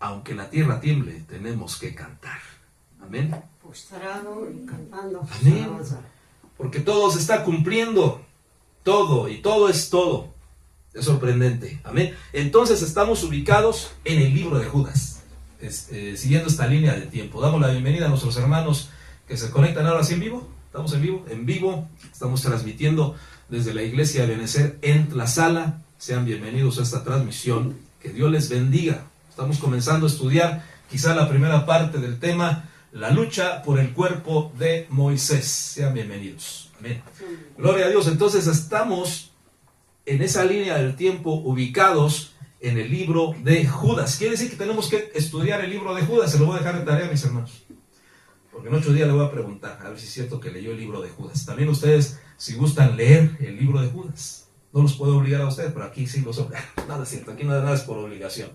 aunque la tierra tiemble, tenemos que cantar. Amén. Postrado y cantando. Amén. Porque todo se está cumpliendo. Todo, y todo es todo. Es sorprendente. Amén. Entonces estamos ubicados en el libro de Judas. Siguiendo esta línea de tiempo. Damos la bienvenida a nuestros hermanos que se conectan ahora sí en vivo. Estamos en vivo. En vivo. Estamos transmitiendo desde la iglesia de Benecer en Tlaxcala. Sean bienvenidos a esta transmisión. Que Dios les bendiga. Estamos comenzando a estudiar quizá la primera parte del tema, la lucha por el cuerpo de Moisés. Sean bienvenidos. Amén. Gloria a Dios. Entonces estamos en esa línea del tiempo ubicados en el libro de Judas. Quiere decir que tenemos que estudiar el libro de Judas. Se lo voy a dejar de tarea, mis hermanos. Porque en 8 días le voy a preguntar, a ver si es cierto que leyó el libro de Judas. También ustedes, si gustan leer el libro de Judas. No los puedo obligar a ustedes, pero aquí sí los obligo. Nada es cierto, aquí nada es por obligación.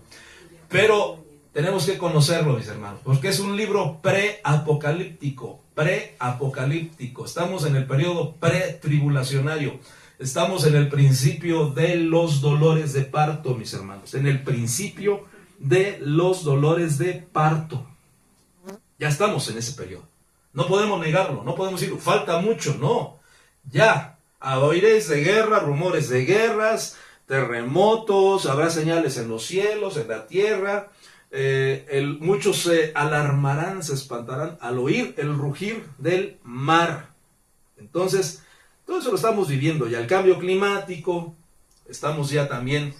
Pero tenemos que conocerlo, mis hermanos, porque es un libro preapocalíptico. Preapocalíptico. Estamos en el periodo pretribulacionario. Estamos en el principio de los dolores de parto, mis hermanos. En el principio de los dolores de parto. Ya estamos en ese periodo. No podemos negarlo, no podemos decir, falta mucho, no. Ya. Oiréis de guerra, rumores de guerras, terremotos, habrá señales en los cielos, en la tierra. Muchos se alarmarán, se espantarán al oír el rugir del mar. Entonces, todo eso lo estamos viviendo ya. El cambio climático, estamos ya también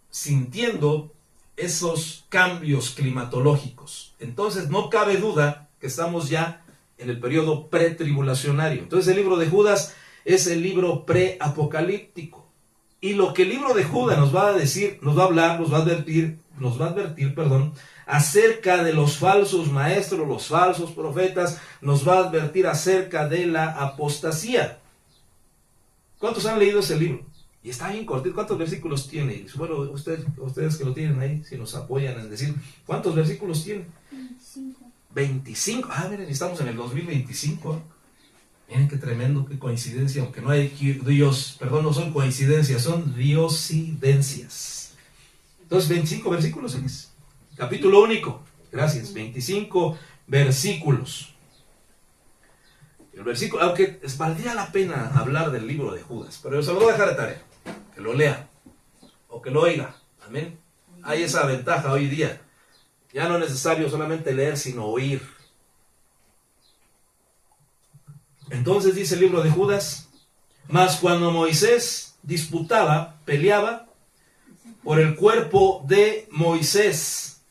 sintiendo esos cambios climatológicos. Entonces, no cabe duda que estamos ya en el periodo pretribulacionario. Entonces, el libro de Judas es el libro preapocalíptico. Y lo que el libro de Judas nos va a decir, nos va a hablar, nos va a advertir, acerca de los falsos maestros, los falsos profetas, nos va a advertir acerca de la apostasía. ¿Cuántos han leído ese libro? Y está bien cortito. ¿Cuántos versículos tiene? Bueno, ustedes que lo tienen ahí, si nos apoyan en decir, ¿cuántos versículos tiene? 25. 25. Ah, miren, estamos en el 2025. Miren qué tremendo, qué coincidencia, aunque no hay no son coincidencias, son diosidencias. Entonces, 25 versículos es. Capítulo único. Gracias. 25 versículos. El versículo, aunque valdría la pena hablar del libro de Judas, pero se lo voy a dejar de tarea. Que lo lea o que lo oiga. Amén. Hay esa ventaja hoy día. Ya no es necesario solamente leer, sino oír. Entonces dice el libro de Judas, mas cuando Moisés peleaba por el cuerpo de Moisés,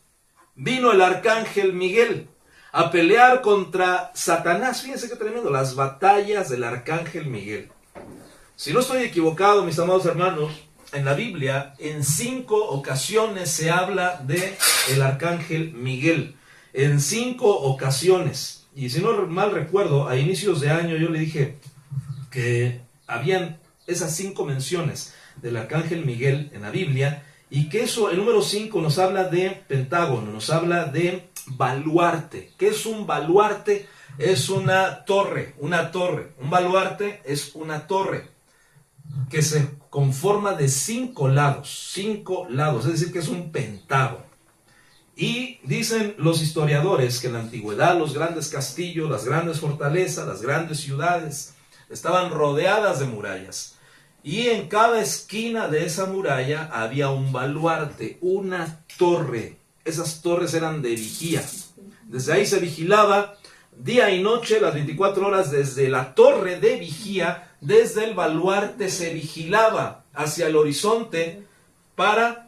vino el arcángel Miguel a pelear contra Satanás. Fíjense qué tremendo, las batallas del arcángel Miguel. Si no estoy equivocado, mis amados hermanos, en la Biblia, en 5 ocasiones se habla de el arcángel Miguel. En 5 ocasiones. Y si no mal recuerdo, a inicios de año yo le dije que habían esas 5 menciones del arcángel Miguel en la Biblia, y que eso, el número 5 nos habla de pentágono, nos habla de baluarte. ¿Qué es un baluarte? Es una torre. Un baluarte es una torre que se conforma de 5 lados. 5 lados, es decir, que es un pentágono. Y dicen los historiadores que en la antigüedad los grandes castillos, las grandes fortalezas, las grandes ciudades estaban rodeadas de murallas. Y en cada esquina de esa muralla había un baluarte, una torre. Esas torres eran de vigía. Desde ahí se vigilaba día y noche, las 24 horas, desde la torre de vigía, desde el baluarte se vigilaba hacia el horizonte para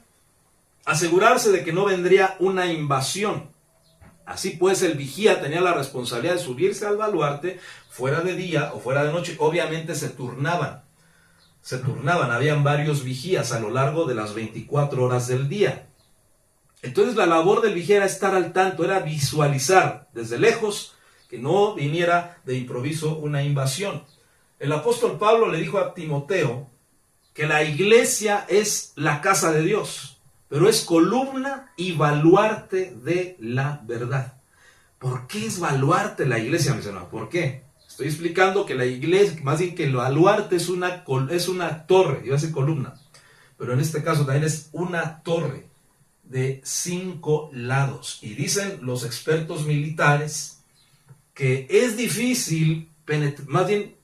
asegurarse de que no vendría una invasión. Así pues, el vigía tenía la responsabilidad de subirse al baluarte, fuera de día o fuera de noche. Obviamente se turnaban, habían varios vigías a lo largo de las 24 horas del día. Entonces la labor del vigía era estar al tanto, era visualizar desde lejos que no viniera de improviso una invasión. El apóstol Pablo le dijo a Timoteo que la iglesia es la casa de Dios, pero es columna y baluarte de la verdad. ¿Por qué es baluarte la iglesia, mis hermanos? ¿Por qué? Estoy explicando que la iglesia, más bien que el baluarte es una torre, iba a decir columna, pero en este caso también es una torre de 5 lados. Y dicen los expertos militares que es difícil más bien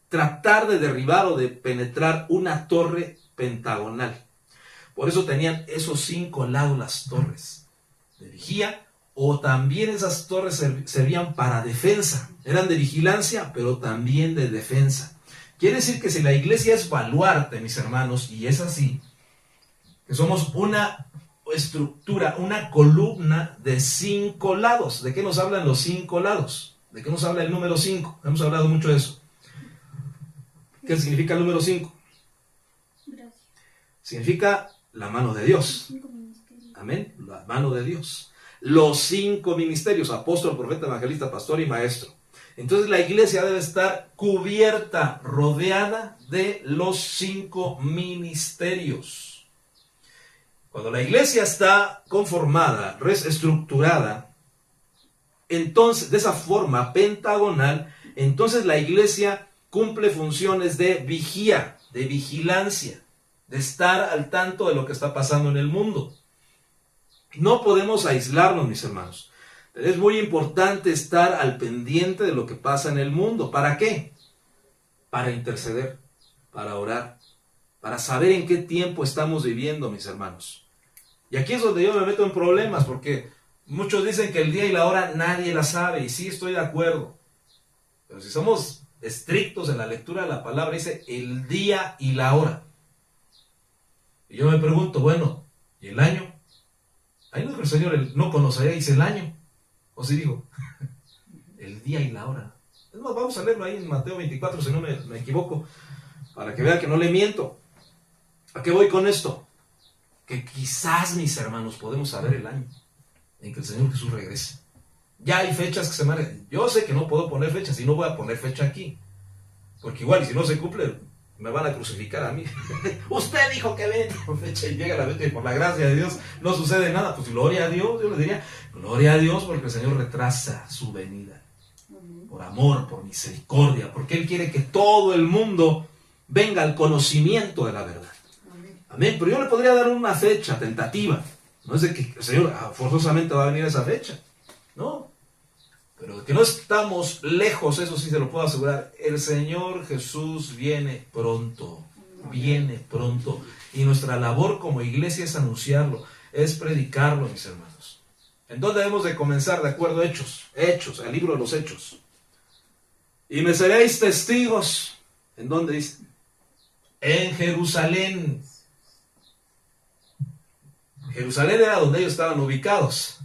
tratar de derribar o de penetrar una torre pentagonal. Por eso tenían esos 5 lados las torres de vigía, o también esas torres servían para defensa. Eran de vigilancia, pero también de defensa. Quiere decir que si la iglesia es baluarte, mis hermanos, y es así, que somos una estructura, una columna de 5 lados. ¿De qué nos hablan los 5 lados? ¿De qué nos habla el número 5? Hemos hablado mucho de eso. ¿Qué significa el número 5? Gracias. Significa la mano de Dios. Amén. La mano de Dios. Los 5 ministerios: apóstol, profeta, evangelista, pastor y maestro. Entonces la iglesia debe estar cubierta, rodeada de los 5 ministerios. Cuando la iglesia está conformada, estructurada, entonces de esa forma pentagonal, entonces la iglesia cumple funciones de vigía, de vigilancia, de estar al tanto de lo que está pasando en el mundo. No podemos aislarnos, mis hermanos. Es muy importante estar al pendiente de lo que pasa en el mundo. ¿Para qué? Para interceder, para orar, para saber en qué tiempo estamos viviendo, mis hermanos. Y aquí es donde yo me meto en problemas, porque muchos dicen que el día y la hora nadie la sabe, y sí, estoy de acuerdo. Pero si somos estrictos en la lectura de la palabra, dice el día y la hora. Y yo me pregunto, bueno, ¿y el año? Ahí no dijo el Señor, no conoceréis el año. ¿O sí dijo? El día y la hora. Es más, vamos a leerlo ahí en Mateo 24, si no me equivoco, para que vean que no le miento. ¿A qué voy con esto? Que quizás, mis hermanos, podemos saber el año en que el Señor Jesús regrese. Ya hay fechas que se me... Yo sé que no puedo poner fechas y no voy a poner fecha aquí. Porque igual, y si no se cumple, me van a crucificar a mí. Usted dijo que ven por fecha y llega la fecha y por la gracia de Dios no sucede nada. Pues gloria a Dios, yo le diría, gloria a Dios, porque el Señor retrasa su venida. Por amor, por misericordia, porque Él quiere que todo el mundo venga al conocimiento de la verdad. Amén. Pero yo le podría dar una fecha tentativa. No es de que el Señor forzosamente va a venir a esa fecha. No. Pero de que no estamos lejos, eso sí se lo puedo asegurar. El Señor Jesús viene pronto. Viene pronto. Y nuestra labor como iglesia es anunciarlo, es predicarlo, mis hermanos. ¿En dónde debemos de comenzar? De acuerdo a Hechos. Hechos, el libro de los Hechos. Y me seréis testigos. ¿En dónde dice? En Jerusalén. Jerusalén era donde ellos estaban ubicados.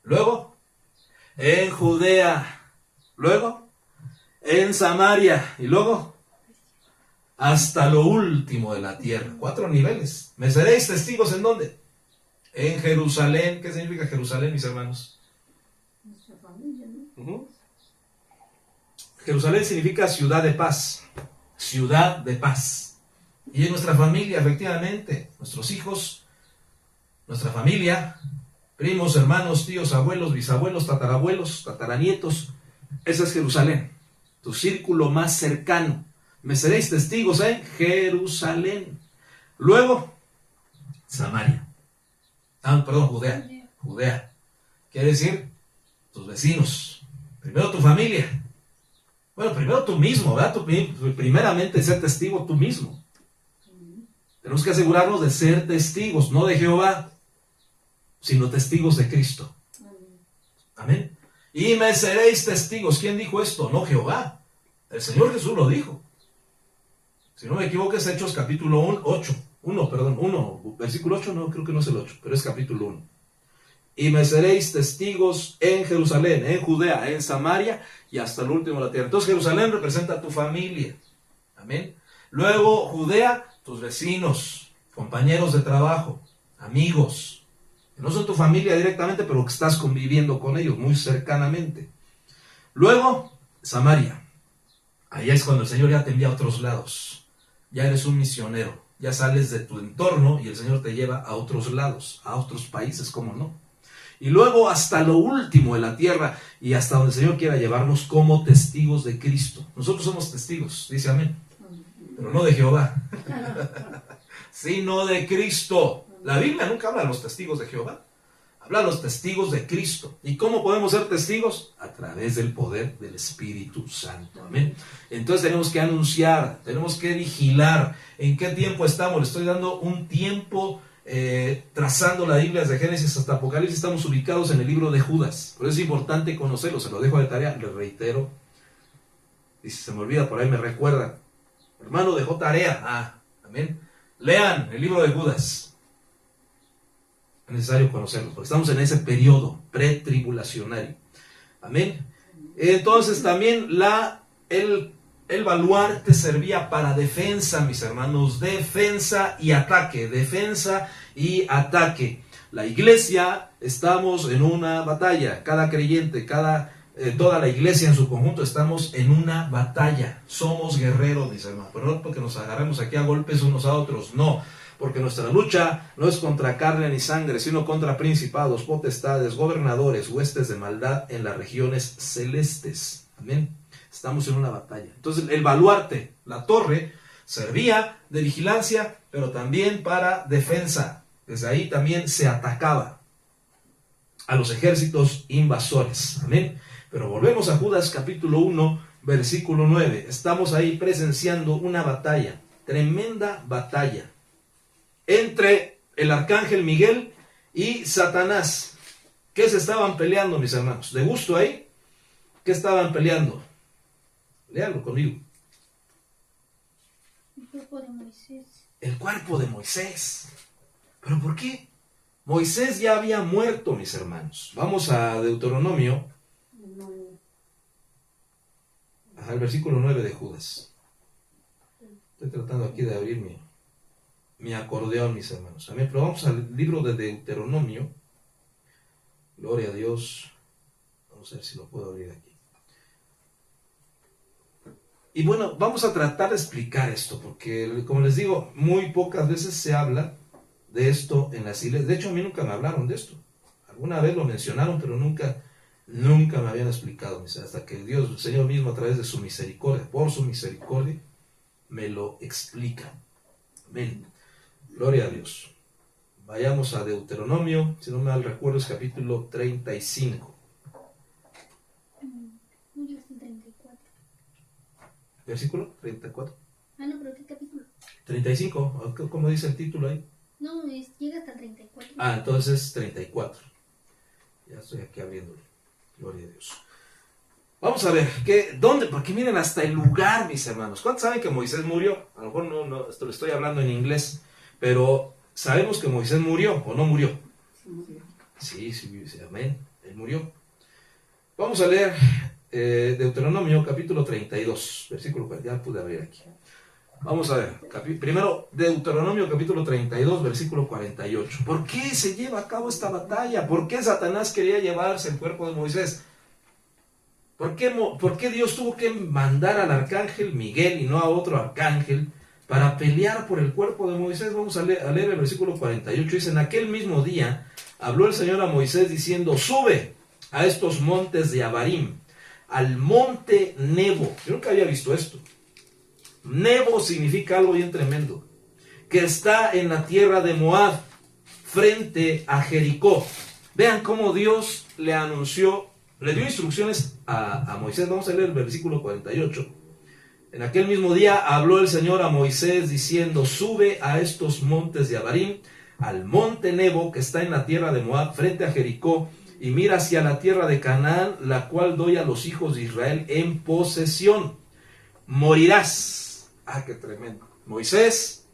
Luego, en Judea. Luego, en Samaria. Y luego, hasta lo último de la tierra. 4 niveles. ¿Me seréis testigos en dónde? En Jerusalén. ¿Qué significa Jerusalén, mis hermanos? Nuestra familia, ¿no? Jerusalén significa ciudad de paz. Ciudad de paz. Y en nuestra familia, efectivamente, nuestros hijos, nuestra familia, primos, hermanos, tíos, abuelos, bisabuelos, tatarabuelos, tataranietos. Esa es Jerusalén, tu círculo más cercano. Me seréis testigos en Jerusalén. Luego, Samaria. Judea. Judea. Quiere decir, tus vecinos. Primero tu familia. Bueno, primero tú mismo, ¿verdad? Primeramente ser testigo tú mismo. Tenemos que asegurarnos de ser testigos, no de Jehová, sino testigos de Cristo. Amén. Y me seréis testigos. ¿Quién dijo esto? No Jehová. El Señor Jesús lo dijo. Si no me equivoco es Hechos capítulo 1, versículo 8, no, creo que no es el 8, pero es capítulo 1. Y me seréis testigos en Jerusalén, en Judea, en Samaria y hasta el último de la tierra. Entonces Jerusalén representa a tu familia. Amén. Luego Judea, tus vecinos, compañeros de trabajo, amigos, que no son tu familia directamente, pero que estás conviviendo con ellos muy cercanamente. Luego, Samaria. Allá es cuando el Señor ya te envía a otros lados. Ya eres un misionero. Ya sales de tu entorno y el Señor te lleva a otros lados, a otros países, ¿cómo no? Y luego hasta lo último de la tierra y hasta donde el Señor quiera llevarnos como testigos de Cristo. Nosotros somos testigos, dice amén. Pero no de Jehová, sino de Cristo. La Biblia nunca habla de los testigos de Jehová. Habla de los testigos de Cristo. ¿Y cómo podemos ser testigos? A través del poder del Espíritu Santo. Amén. Entonces tenemos que anunciar, tenemos que vigilar. ¿En qué tiempo estamos? Le estoy dando un tiempo trazando la Biblia desde Génesis hasta Apocalipsis. Estamos ubicados en el libro de Judas. Por eso es importante conocerlo. Se lo dejo de tarea, le reitero. Y si se me olvida, por ahí me recuerdan. Hermano, dejó tarea. Amén. Lean el libro de Judas. Es necesario conocerlo, porque estamos en ese periodo pretribulacionario. Amén. Entonces también el baluarte servía para defensa, mis hermanos. Defensa y ataque. Defensa y ataque. La iglesia, estamos en una batalla. Cada creyente, toda la iglesia en su conjunto, estamos en una batalla. Somos guerreros, mis hermanos. Pero no porque nos agarremos aquí a golpes unos a otros, no. Porque nuestra lucha no es contra carne ni sangre, sino contra principados, potestades, gobernadores, huestes de maldad en las regiones celestes. Amén. Estamos en una batalla. Entonces el baluarte, la torre, servía de vigilancia, pero también para defensa. Desde ahí también se atacaba a los ejércitos invasores. Amén. Pero volvemos a Judas capítulo 1, versículo 9. Estamos ahí presenciando una batalla, tremenda batalla, entre el arcángel Miguel y Satanás. ¿Qué se estaban peleando, mis hermanos? ¿De gusto ahí? ¿Qué estaban peleando? Léalo conmigo. El cuerpo de Moisés. El cuerpo de Moisés. ¿Pero por qué? Moisés ya había muerto, mis hermanos. Vamos a Deuteronomio, al versículo 9 de Judas. Estoy tratando aquí de abrir mi acordeón, mis hermanos. Amén. Pero vamos al libro de Deuteronomio. Gloria a Dios. Vamos a ver si lo puedo abrir aquí. Y bueno, vamos a tratar de explicar esto, porque como les digo, muy pocas veces se habla de esto en las iglesias. De hecho, a mí nunca me hablaron de esto. Alguna vez lo mencionaron, pero nunca me habían explicado. Hasta que Dios, el Señor mismo, a través de su misericordia, por su misericordia, me lo explica. Amén. Gloria a Dios. Vayamos a Deuteronomio, si no mal recuerdo, es capítulo 35. No, yo estoy 34. Versículo 34. No, pero ¿qué capítulo? 35, ¿cómo dice el título ahí? No, llega hasta 34. Entonces 34. Ya estoy aquí abriéndolo. Gloria a Dios. Vamos a ver, ¿dónde? Porque miren hasta el lugar, mis hermanos. ¿Cuántos saben que Moisés murió? A lo mejor no, esto lo estoy hablando en inglés, pero sabemos que Moisés murió o no murió. Sí, amén. Él murió. Vamos a leer Deuteronomio capítulo 32, versículo 4. Ya pude abrir aquí. Vamos a ver. Primero, Deuteronomio capítulo 32, versículo 48. ¿Por qué se lleva a cabo esta batalla? ¿Por qué Satanás quería llevarse el cuerpo de Moisés? ¿Por qué Dios tuvo que mandar al arcángel Miguel y no a otro arcángel para pelear por el cuerpo de Moisés? Vamos a leer el versículo 48. Dice: en aquel mismo día habló el Señor a Moisés diciendo: sube a estos montes de Abarim, al monte Nebo. Yo nunca había visto esto. Nebo significa algo bien tremendo, que está en la tierra de Moab, frente a Jericó. Vean cómo Dios le dio instrucciones a Moisés. Vamos a leer el versículo 48. En aquel mismo día habló el Señor a Moisés diciendo: sube a estos montes de Abarim, al monte Nebo, que está en la tierra de Moab, frente a Jericó, y mira hacia la tierra de Canaán, la cual doy a los hijos de Israel en posesión. Morirás. Qué tremendo. Moisés,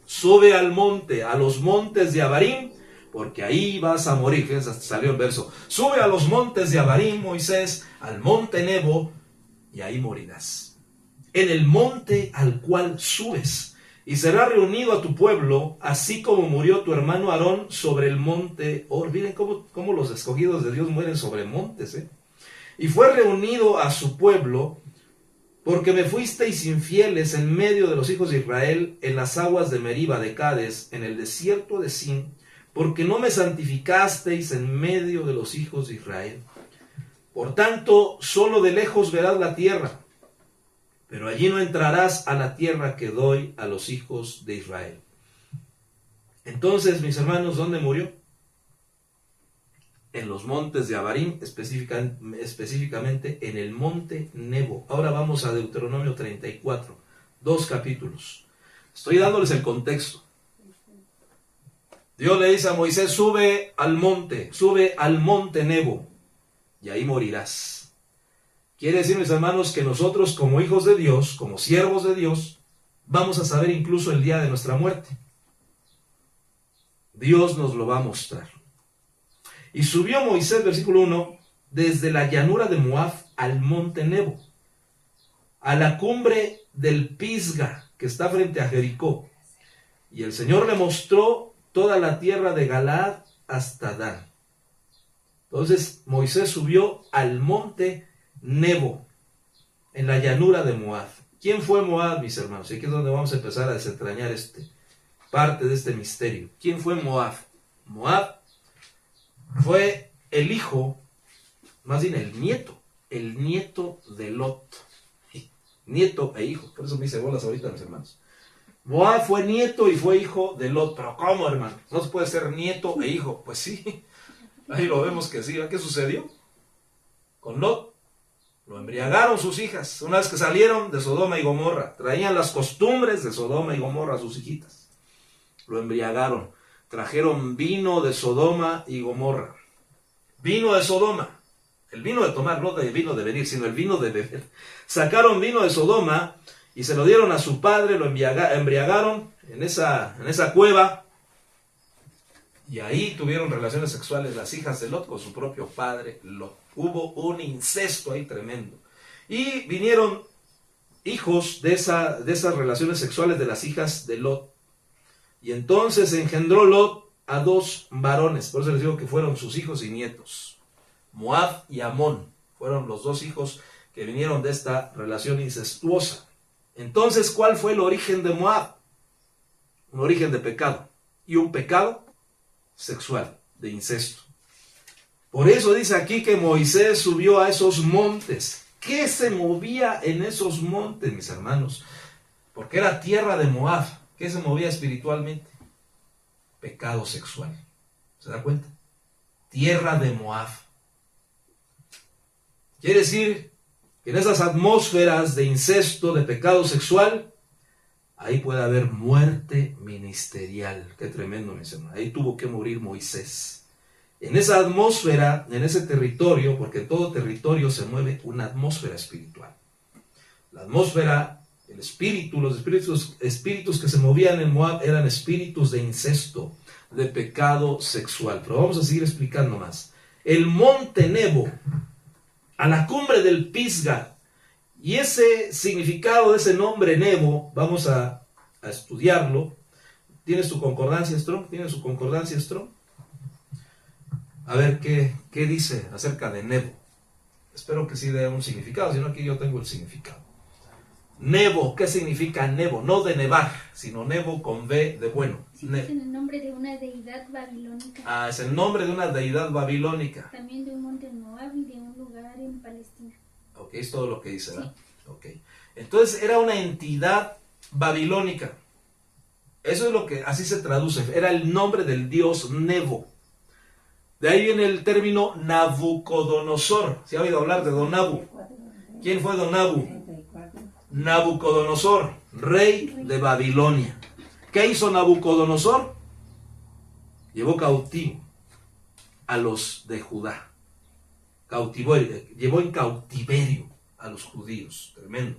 sube al monte, a los montes de Abarim, porque ahí vas a morir. Fíjense, hasta salió el verso. Sube a los montes de Abarim, Moisés, al monte Nebo, y ahí morirás. En el monte al cual subes, y será reunido a tu pueblo, así como murió tu hermano Aarón sobre el monte Hor. Miren cómo los escogidos de Dios mueren sobre montes, Y fue reunido a su pueblo, porque me fuisteis infieles en medio de los hijos de Israel, en las aguas de Meriba de Cades, en el desierto de Sin, porque no me santificasteis en medio de los hijos de Israel. Por tanto, solo de lejos verás la tierra, pero allí no entrarás a la tierra que doy a los hijos de Israel. Entonces, mis hermanos, ¿dónde murió? En los montes de Abarim, específicamente en el monte Nebo. Ahora vamos a Deuteronomio 34, 2 capítulos. Estoy dándoles el contexto. Dios le dice a Moisés, sube al monte Nebo, y ahí morirás. Quiere decir, mis hermanos, que nosotros como hijos de Dios, como siervos de Dios, vamos a saber incluso el día de nuestra muerte. Dios nos lo va a mostrar. Y subió Moisés, versículo 1, desde la llanura de Moab al monte Nebo, a la cumbre del Pisga, que está frente a Jericó. Y el Señor le mostró toda la tierra de Galaad hasta Dan. Entonces Moisés subió al monte Nebo, en la llanura de Moab. ¿Quién fue Moab, mis hermanos? Y aquí es donde vamos a empezar a desentrañar parte de este misterio. ¿Quién fue Moab? Moab fue el hijo, más bien el nieto de Lot. Nieto e hijo, por eso me hice bolas ahorita, mis hermanos. Moab fue nieto y fue hijo de Lot. Pero ¿cómo, hermano? ¿No se puede ser nieto e hijo? Pues sí, ahí lo vemos que sí. ¿Qué sucedió con Lot? Lo embriagaron sus hijas. Una vez que salieron de Sodoma y Gomorra, traían las costumbres de Sodoma y Gomorra a sus hijitas. Lo embriagaron. Trajeron vino de Sodoma y Gomorra. Vino de Sodoma. El vino de tomar, no de vino de beber, sino el vino de beber. Sacaron vino de Sodoma y se lo dieron a su padre, lo embriagaron en esa cueva. Y ahí tuvieron relaciones sexuales las hijas de Lot con su propio padre Lot. Hubo un incesto ahí tremendo. Y vinieron hijos de esas relaciones sexuales de las hijas de Lot. Y entonces engendró Lot a 2 varones. Por eso les digo que fueron sus hijos y nietos. Moab y Amón fueron los 2 hijos que vinieron de esta relación incestuosa. Entonces, ¿cuál fue el origen de Moab? Un origen de pecado. Y un pecado sexual, de incesto. Por eso dice aquí que Moisés subió a esos montes. ¿Qué se movía en esos montes, mis hermanos? Porque era tierra de Moab. ¿Qué se movía espiritualmente? Pecado sexual. ¿Se da cuenta? Tierra de Moab. Quiere decir que en esas atmósferas de incesto, de pecado sexual, ahí puede haber muerte ministerial. Qué tremendo, mis hermanos. Ahí tuvo que morir Moisés. En esa atmósfera, en ese territorio, porque en todo territorio se mueve una atmósfera espiritual. La atmósfera, el espíritu, los espíritus que se movían en Moab eran espíritus de incesto, de pecado sexual. Pero vamos a seguir explicando más. El monte Nebo, a la cumbre del Pisga, y ese significado de ese nombre Nebo, vamos a estudiarlo. ¿Tienes tu concordancia, Strong? ¿Tienes su concordancia, Strong? A ver qué dice acerca de Nebo. Espero que sí dé un significado, si no aquí yo tengo el significado. Nebo, ¿qué significa Nebo? No de nevar, sino Nebo con B de bueno. Sí, es el nombre de una deidad babilónica. Ah, es el nombre de una deidad babilónica. También de un monte en Moab y de un lugar en Palestina. Ok, es todo lo que dice, ¿verdad? Sí. Ok. Entonces era una entidad babilónica. Eso es lo que así se traduce. Era el nombre del dios Nebo. De ahí viene el término Nabucodonosor. ¿Se ha oído hablar de Don Nabu? ¿Quién fue Don Nabu? Nabucodonosor, rey de Babilonia. ¿Qué hizo Nabucodonosor? Llevó cautivo a los de Judá. Llevó en cautiverio a los judíos. Tremendo.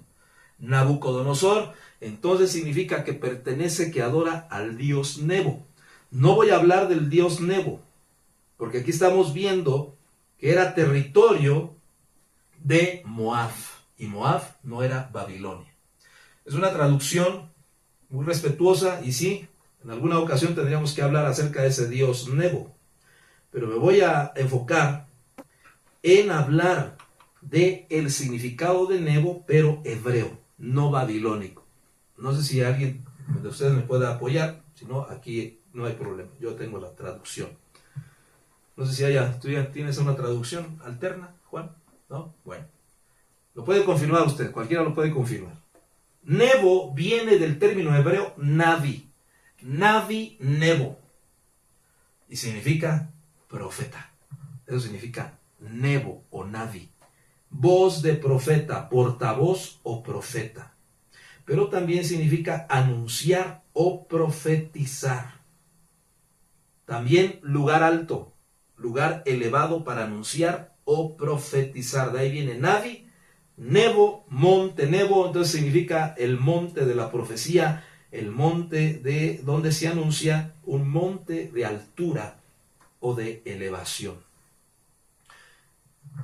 Nabucodonosor, entonces significa que pertenece, que adora al dios Nebo. No voy a hablar del dios Nebo, porque aquí estamos viendo que era territorio de Moab. Y Moab no era Babilonia. Es una traducción muy respetuosa y sí, en alguna ocasión tendríamos que hablar acerca de ese dios Nebo. Pero me voy a enfocar en hablar del significado de Nebo, pero hebreo, no babilónico. No sé si alguien de ustedes me pueda apoyar, si no, aquí no hay problema. Yo tengo la traducción. No sé si tú ya tienes una traducción alterna, Juan, ¿no? Bueno. Lo puede confirmar usted, cualquiera lo puede confirmar. Nebo viene del término hebreo Navi, Navi Nebo. Y significa profeta. Eso significa Nebo o Navi. Voz de profeta, portavoz o profeta. Pero también significa anunciar o profetizar. También lugar alto, lugar elevado para anunciar o profetizar. De ahí viene Navi, Nebo, monte. Nebo entonces significa el monte de la profecía, el monte de donde se anuncia, un monte de altura o de elevación.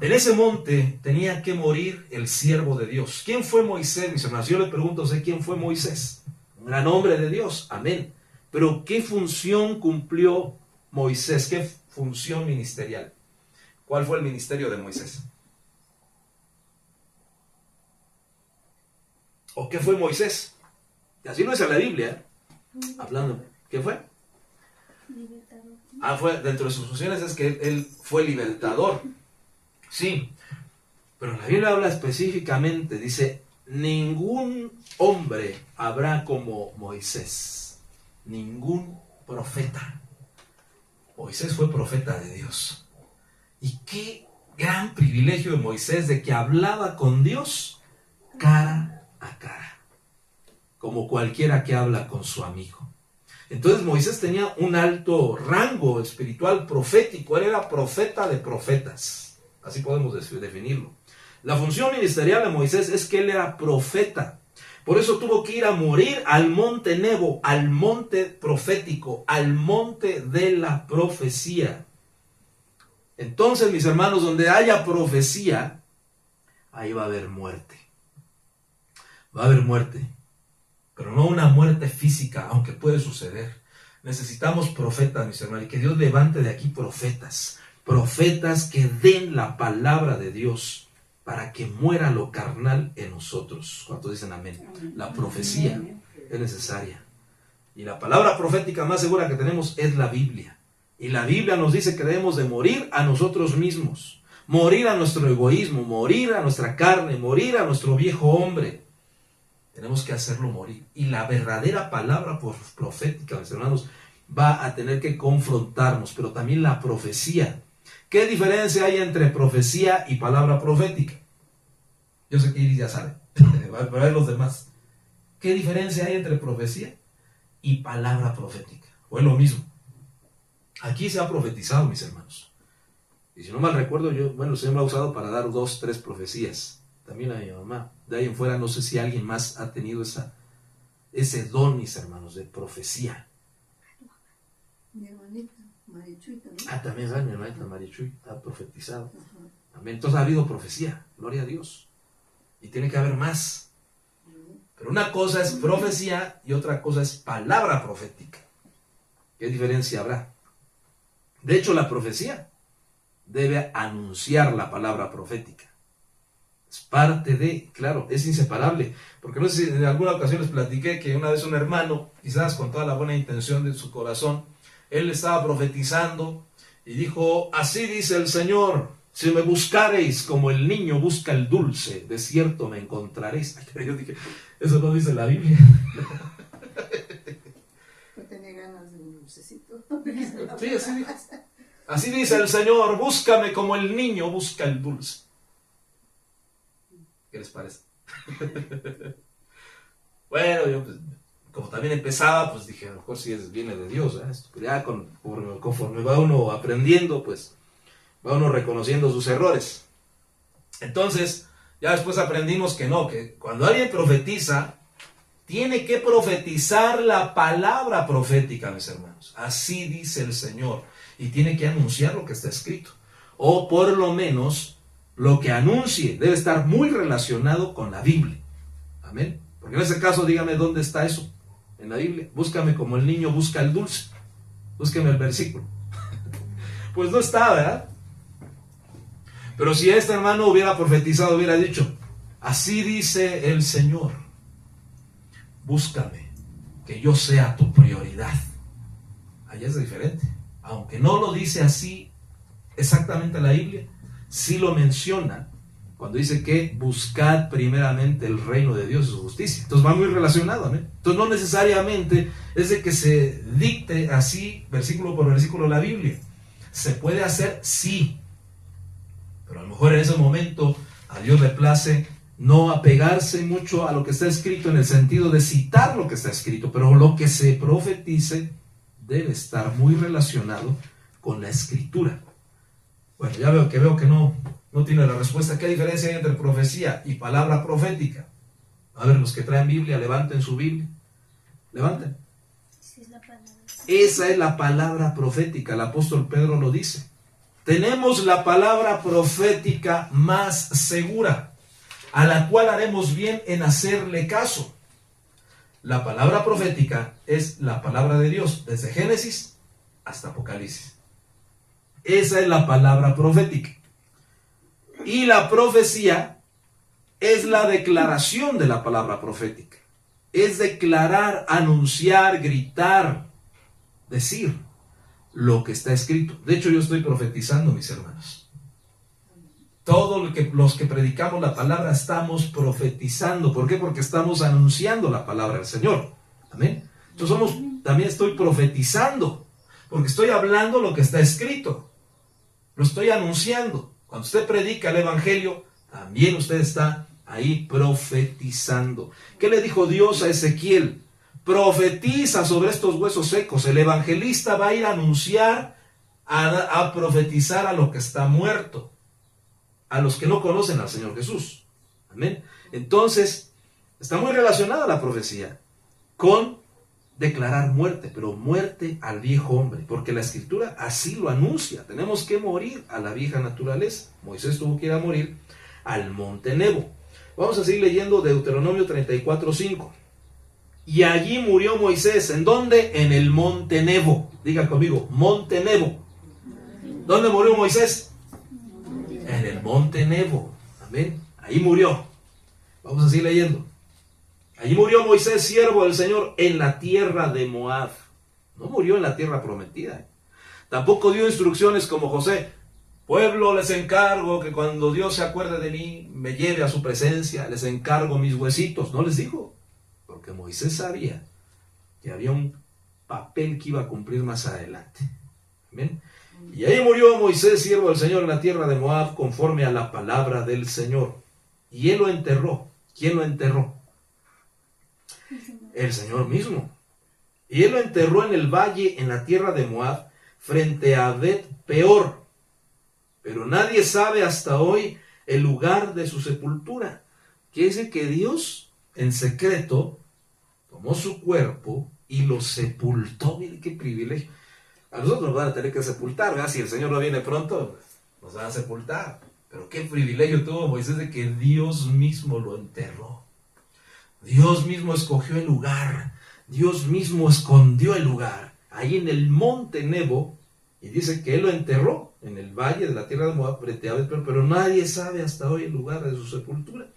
En ese monte tenía que morir el siervo de Dios. ¿Quién fue Moisés, mis hermanos? Yo le pregunto a usted, ¿quién fue Moisés? Un gran hombre de Dios, amén. Pero ¿qué función cumplió Moisés? ¿Qué función ministerial? ¿Cuál fue el ministerio de Moisés? ¿O qué fue Moisés? Y así lo dice la Biblia, hablando. ¿Qué fue? Libertador. Fue dentro de sus funciones es que él fue libertador. Sí, pero la Biblia habla específicamente, dice, ningún hombre habrá como Moisés, ningún profeta. Moisés fue profeta de Dios. Y qué gran privilegio de Moisés de que hablaba con Dios cara a cara, como cualquiera que habla con su amigo. Entonces Moisés tenía un alto rango espiritual profético, él era profeta de profetas. Así podemos definirlo. La función ministerial de Moisés es que él era profeta. Por eso tuvo que ir a morir al monte Nebo, al monte profético, al monte de la profecía. Entonces, mis hermanos, donde haya profecía, ahí va a haber muerte. Va a haber muerte. Pero no una muerte física, aunque puede suceder. Necesitamos profetas, mis hermanos, y que Dios levante de aquí profetas. Profetas que den la palabra de Dios para que muera lo carnal en nosotros. ¿Cuántos dicen amén? La profecía es necesaria. Y la palabra profética más segura que tenemos es la Biblia. Y la Biblia nos dice que debemos de morir a nosotros mismos. Morir a nuestro egoísmo, morir a nuestra carne, morir a nuestro viejo hombre. Tenemos que hacerlo morir. Y la verdadera palabra profética, mis hermanos, va a tener que confrontarnos. Pero también la profecía. ¿Qué diferencia hay entre profecía y palabra profética? Yo sé que Iris ya sabe, pero hay los demás. ¿Qué diferencia hay entre profecía y palabra profética? ¿O es lo mismo? Aquí se ha profetizado, mis hermanos. Y si no mal recuerdo, el Señor me ha usado para dar 2, 3 profecías. También a mi mamá. De ahí en fuera, no sé si alguien más ha tenido ese don, mis hermanos, de profecía. Mi hermanita Marichuy también. También mi hermanita Marichuy ha profetizado. Amén. Entonces ha habido profecía, gloria a Dios. Y tiene que haber más. Pero una cosa es profecía y otra cosa es palabra profética. ¿Qué diferencia habrá? De hecho, la profecía debe anunciar la palabra profética. Es parte de, claro, es inseparable. Porque no sé si en alguna ocasión les platiqué que una vez un hermano, quizás con toda la buena intención de su corazón, él estaba profetizando y dijo, así dice el Señor, si me buscareis como el niño busca el dulce, de cierto me encontraréis. Yo dije, eso no dice la Biblia. No tenía ganas de un dulcecito. Sí, así dice el Señor, búscame como el niño busca el dulce. ¿Qué les parece? Bueno, yo como también empezaba, pues dije, a lo mejor sí viene de Dios, ¿eh? Ya conforme va uno aprendiendo, pues va uno reconociendo sus errores. Entonces, ya después aprendimos que no, que cuando alguien profetiza, tiene que profetizar la palabra profética, mis hermanos. Así dice el Señor. Y tiene que anunciar lo que está escrito. O por lo menos, lo que anuncie debe estar muy relacionado con la Biblia. Amén. Porque en ese caso, dígame dónde está eso en la Biblia. Búscame como el niño busca el dulce. Búsqueme el versículo. Pues no está, ¿verdad? Pero si este hermano hubiera profetizado, hubiera dicho, así dice el Señor, búscame, que yo sea tu prioridad. Allá es diferente. Aunque no lo dice así exactamente la Biblia, sí lo menciona, cuando dice que buscad primeramente el reino de Dios y su justicia. Entonces va muy relacionado, amén. Entonces no necesariamente es de que se dicte así versículo por versículo la Biblia. ¿Se puede hacer? Sí. Pero a lo mejor en ese momento a Dios le place no apegarse mucho a lo que está escrito en el sentido de citar lo que está escrito, pero lo que se profetice debe estar muy relacionado con la escritura. Bueno, ya veo que no tiene la respuesta. ¿Qué diferencia hay entre profecía y palabra profética? A ver, los que traen Biblia, levanten su Biblia. Levanten. Esa es la palabra profética. El apóstol Pedro lo dice. Tenemos la palabra profética más segura, a la cual haremos bien en hacerle caso. La palabra profética es la palabra de Dios, desde Génesis hasta Apocalipsis. Esa es la palabra profética. Y la profecía es la declaración de la palabra profética. Es declarar, anunciar, gritar, decir lo que está escrito. De hecho, yo estoy profetizando, mis hermanos. Todos los que predicamos la palabra estamos profetizando. ¿Por qué? Porque estamos anunciando la palabra del Señor. Amén. Entonces también estoy profetizando, porque estoy hablando lo que está escrito. Lo estoy anunciando. Cuando usted predica el Evangelio, también usted está ahí profetizando. ¿Qué le dijo Dios a Ezequiel? Profetiza sobre estos huesos secos. El evangelista va a ir a anunciar, a profetizar a lo que está muerto, a los que no conocen al Señor Jesús. Amén. Entonces, está muy relacionada la profecía con declarar muerte, pero muerte al viejo hombre, porque la Escritura así lo anuncia. Tenemos que morir a la vieja naturaleza. Moisés tuvo que ir a morir al monte Nebo. Vamos a seguir leyendo Deuteronomio 34:5. Y allí murió Moisés. ¿En dónde? En el monte Nebo. Diga conmigo, monte Nebo. ¿Dónde murió Moisés? En el monte Nebo. Amén. Ahí murió. Vamos a seguir leyendo. Allí murió Moisés, siervo del Señor, en la tierra de Moab. No murió en la tierra prometida. Tampoco dio instrucciones como José. Pueblo, les encargo que cuando Dios se acuerde de mí, me lleve a su presencia. Les encargo mis huesitos. No les dijo. Porque Moisés sabía que había un papel que iba a cumplir más adelante. Amén. Y ahí murió Moisés, siervo del Señor, en la tierra de Moab, conforme a la palabra del Señor. Y él lo enterró. ¿Quién lo enterró? El Señor mismo. Y él lo enterró en el valle, en la tierra de Moab, frente a Bet Peor. Pero nadie sabe hasta hoy el lugar de su sepultura. Quiere decir que Dios, en secreto, tomó su cuerpo y lo sepultó. Mire qué privilegio. A nosotros nos van a tener que sepultar, ¿verdad? Si el Señor no viene pronto, nos van a sepultar. Pero qué privilegio tuvo Moisés de que Dios mismo lo enterró. Dios mismo escogió el lugar. Dios mismo escondió el lugar. Ahí en el monte Nebo. Y dice que él lo enterró en el valle de la tierra de Moab, frente a Bet Peor, pero nadie sabe hasta hoy el lugar de su sepultura.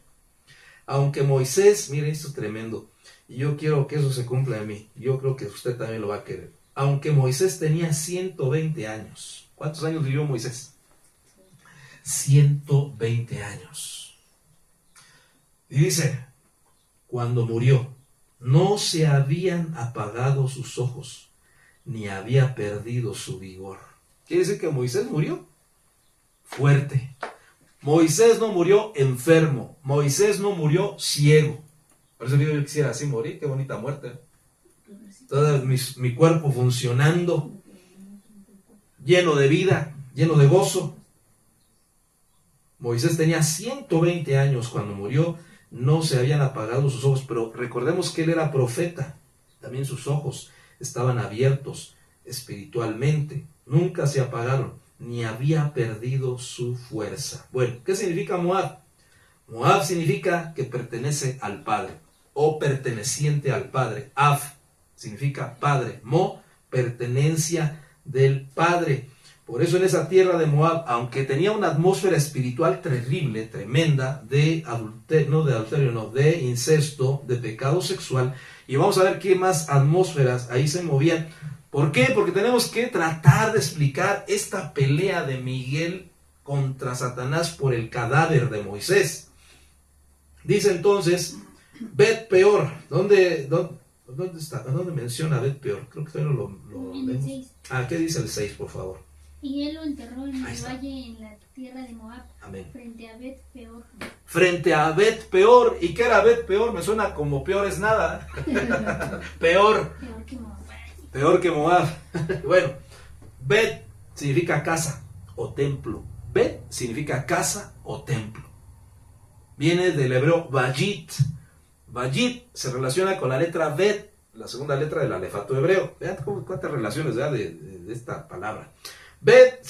Aunque Moisés, mire, esto es tremendo, y yo quiero que eso se cumpla en mí, yo creo que usted también lo va a querer. Aunque Moisés tenía 120 años. ¿Cuántos años vivió Moisés? 120 años. Y dice, cuando murió, no se habían apagado sus ojos, ni había perdido su vigor. Quiere decir que Moisés murió fuerte. Moisés no murió enfermo. Moisés no murió ciego. Por eso yo quisiera así morir. Qué bonita muerte. Todo mi cuerpo funcionando, lleno de vida, lleno de gozo. Moisés tenía 120 años cuando murió. No se habían apagado sus ojos, pero recordemos que él era profeta. También sus ojos estaban abiertos espiritualmente. Nunca se apagaron, ni había perdido su fuerza. Bueno, ¿qué significa Moab? Moab significa que pertenece al Padre, o perteneciente al Padre. Ab significa Padre. Mo, pertenencia del Padre. Por eso en esa tierra de Moab, aunque tenía una atmósfera espiritual terrible, tremenda, de incesto, de pecado sexual, y vamos a ver qué más atmósferas ahí se movían. ¿Por qué? Porque tenemos que tratar de explicar esta pelea de Miguel contra Satanás por el cadáver de Moisés. Dice entonces, Bet Peor. ¿Dónde está? ¿Dónde menciona Bet Peor? Creo que todavía no lo En el vemos. 6. ¿Qué dice el 6, por favor? Y él lo enterró en Ahí el está. valle en la tierra de Moab, Amén. frente a Bet Peor. Frente a Bet Peor. ¿Y qué era Bet Peor? Me suena como peor es nada. Peor. Peor que Moab. Peor que Moab. Bueno, Bet significa casa o templo. Bet significa casa o templo. Viene del hebreo Vayit. Vayit se relaciona con la letra Bet, la segunda letra del alefato hebreo. Vean cuántas relaciones de esta palabra. Bet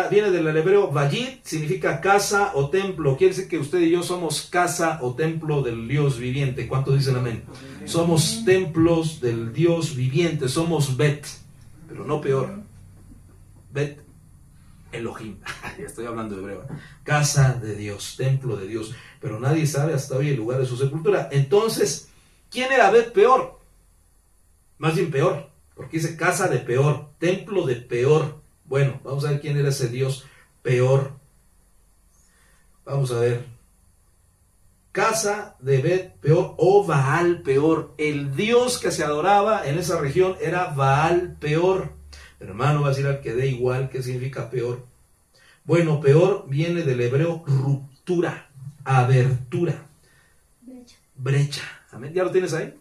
viene del hebreo Vayit, significa casa o templo. Quiere decir que usted y yo somos casa o templo del Dios viviente. ¿Cuántos dicen amén? Somos templos del Dios viviente, somos Bet, pero no peor. Bet Elohim. Ya estoy hablando de hebreo. Casa de Dios, templo de Dios. Pero nadie sabe hasta hoy el lugar de su sepultura. Entonces, ¿quién era Bet Peor? Más bien peor, porque dice casa de Peor, templo de Peor. Bueno, vamos a ver quién era ese Dios Peor. Vamos a ver. Casa de Bet Peor o Baal Peor. El Dios que se adoraba en esa región era Baal Peor. Pero hermano, va a decir al que dé igual, ¿qué significa peor? Bueno, peor viene del hebreo ruptura, abertura, brecha. Amén. ¿Ya lo tienes ahí?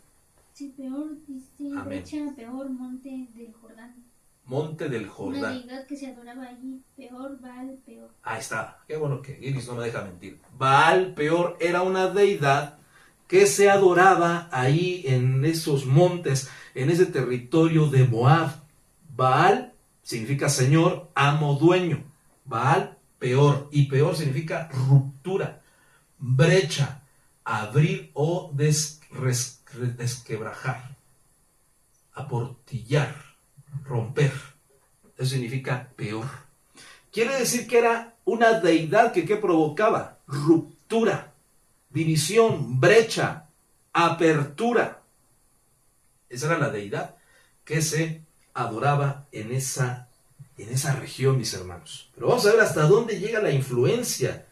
Sí, Peor, dice, Amén. brecha, Peor, monte del Jordán. Monte del Una Jordán. deidad que se adoraba allí, Peor, Baal, Peor. Ahí está. Qué bueno que Iris no me deja mentir. Baal Peor era una deidad que se adoraba ahí en esos montes, en ese territorio de Moab. Baal significa señor, amo, dueño. Baal, peor. Y peor significa ruptura, brecha, abrir o desquebrajar, aportillar, romper. Eso significa peor. Quiere decir que era una deidad que ¿qué provocaba? Ruptura, división, brecha, apertura. Esa era la deidad que se adoraba en esa región, mis hermanos. Pero vamos a ver hasta dónde llega la influencia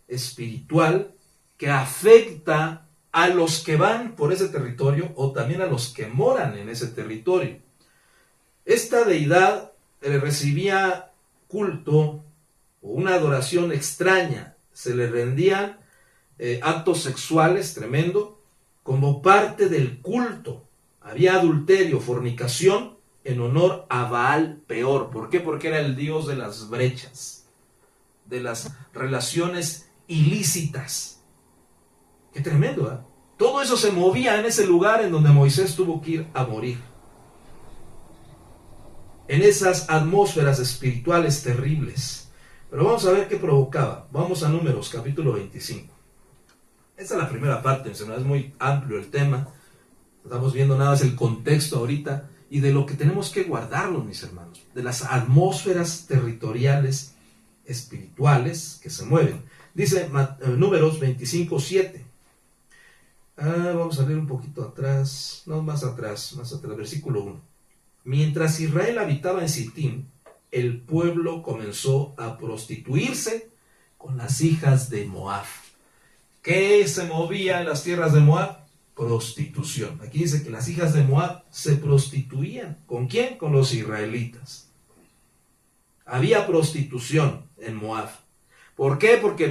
espiritual que afecta a los que van por ese territorio o también a los que moran en ese territorio. Esta deidad recibía culto o una adoración extraña. Se le rendían actos sexuales tremendo como parte del culto. Había adulterio, fornicación en honor a Baal Peor. ¿Por qué? Porque era el dios de las brechas, de las relaciones ilícitas. Qué tremendo, ¿eh? Todo eso se movía en ese lugar en donde Moisés tuvo que ir a morir. En esas atmósferas espirituales terribles. Pero vamos a ver qué provocaba. Vamos a Números, capítulo 25. Esta es la primera parte, es muy amplio el tema. Estamos viendo nada más el contexto ahorita y de lo que tenemos que guardarnos, mis hermanos, de las atmósferas territoriales espirituales que se mueven. Dice Números 25:7. Vamos a leer un poquito atrás, no, más atrás, versículo 1. Mientras Israel habitaba en Sittim, el pueblo comenzó a prostituirse con las hijas de Moab. ¿Qué se movía en las tierras de Moab? Prostitución. Aquí dice que las hijas de Moab se prostituían. ¿Con quién? Con los israelitas. Había prostitución en Moab. ¿Por qué? Porque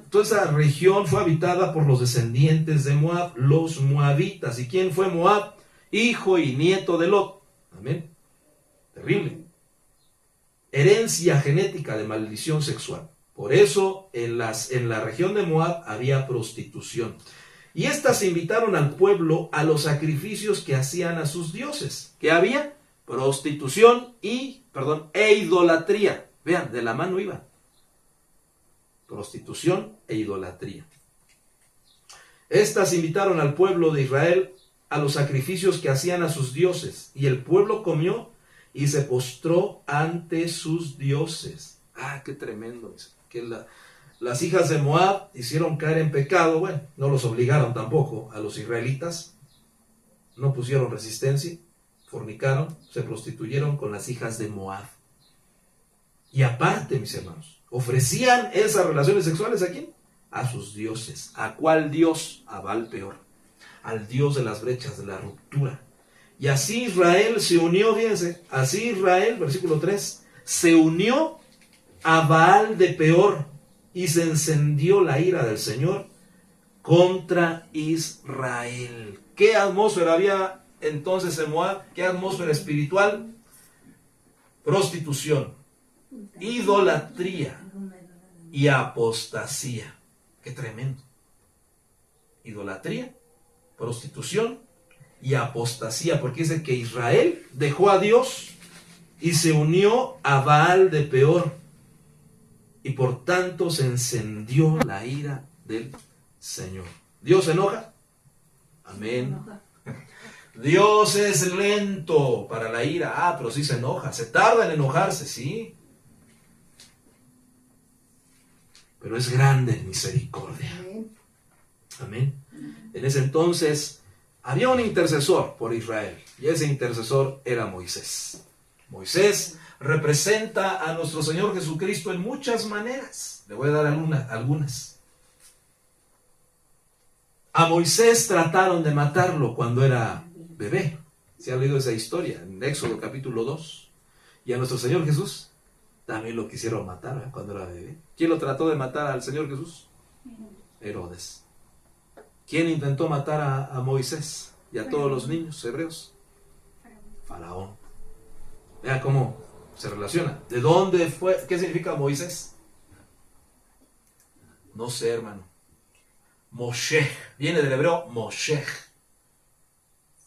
toda esa región fue habitada por los descendientes de Moab, los moabitas. ¿Y quién fue Moab? Hijo y nieto de Lot. Amén. Terrible. Herencia genética de maldición sexual. Por eso en la región de Moab había prostitución. Y estas invitaron al pueblo a los sacrificios que hacían a sus dioses. ¿Qué había? Prostitución e idolatría. Vean, de la mano iba. Prostitución e idolatría. Estas invitaron al pueblo de Israel a los sacrificios que hacían a sus dioses. Y el pueblo comió y se postró ante sus dioses. Qué tremendo es. Que las hijas de Moab hicieron caer en pecado. Bueno, no los obligaron tampoco a los israelitas. No pusieron resistencia. Fornicaron, se prostituyeron con las hijas de Moab. Y aparte, mis hermanos, Ofrecían esas relaciones sexuales ¿a quién? A sus dioses. ¿A cuál dios? A Baal peor. Al dios de las brechas, de la ruptura. Y así Israel se unió, fíjense, así Israel, versículo 3, se unió a Baal de peor y se encendió la ira del Señor contra Israel. ¿Qué atmósfera había entonces en Moab? ¿Qué atmósfera espiritual? Prostitución, idolatría y apostasía. Qué tremendo. Idolatría, prostitución y apostasía, porque dice que Israel dejó a Dios y se unió a Baal de peor, y por tanto se encendió la ira del Señor. ¿Dios se enoja? Amén. Dios es lento para la ira. Pero sí se enoja. Se tarda en enojarse, sí. Pero es grande en misericordia. Amén. En ese entonces había un intercesor por Israel. Y ese intercesor era Moisés. Moisés representa a nuestro Señor Jesucristo en muchas maneras. Le voy a dar algunas. A Moisés trataron de matarlo cuando era bebé. ¿Se ha leído esa historia? En Éxodo capítulo 2. Y a nuestro Señor Jesús también lo quisieron matar cuando era bebé. ¿Quién lo trató de matar al Señor Jesús? Herodes. ¿Quién intentó matar a Moisés y a todos los niños hebreos? Faraón. Vea cómo se relaciona. ¿De dónde fue? ¿Qué significa Moisés? No sé, hermano. Moshe. Viene del hebreo Moshe.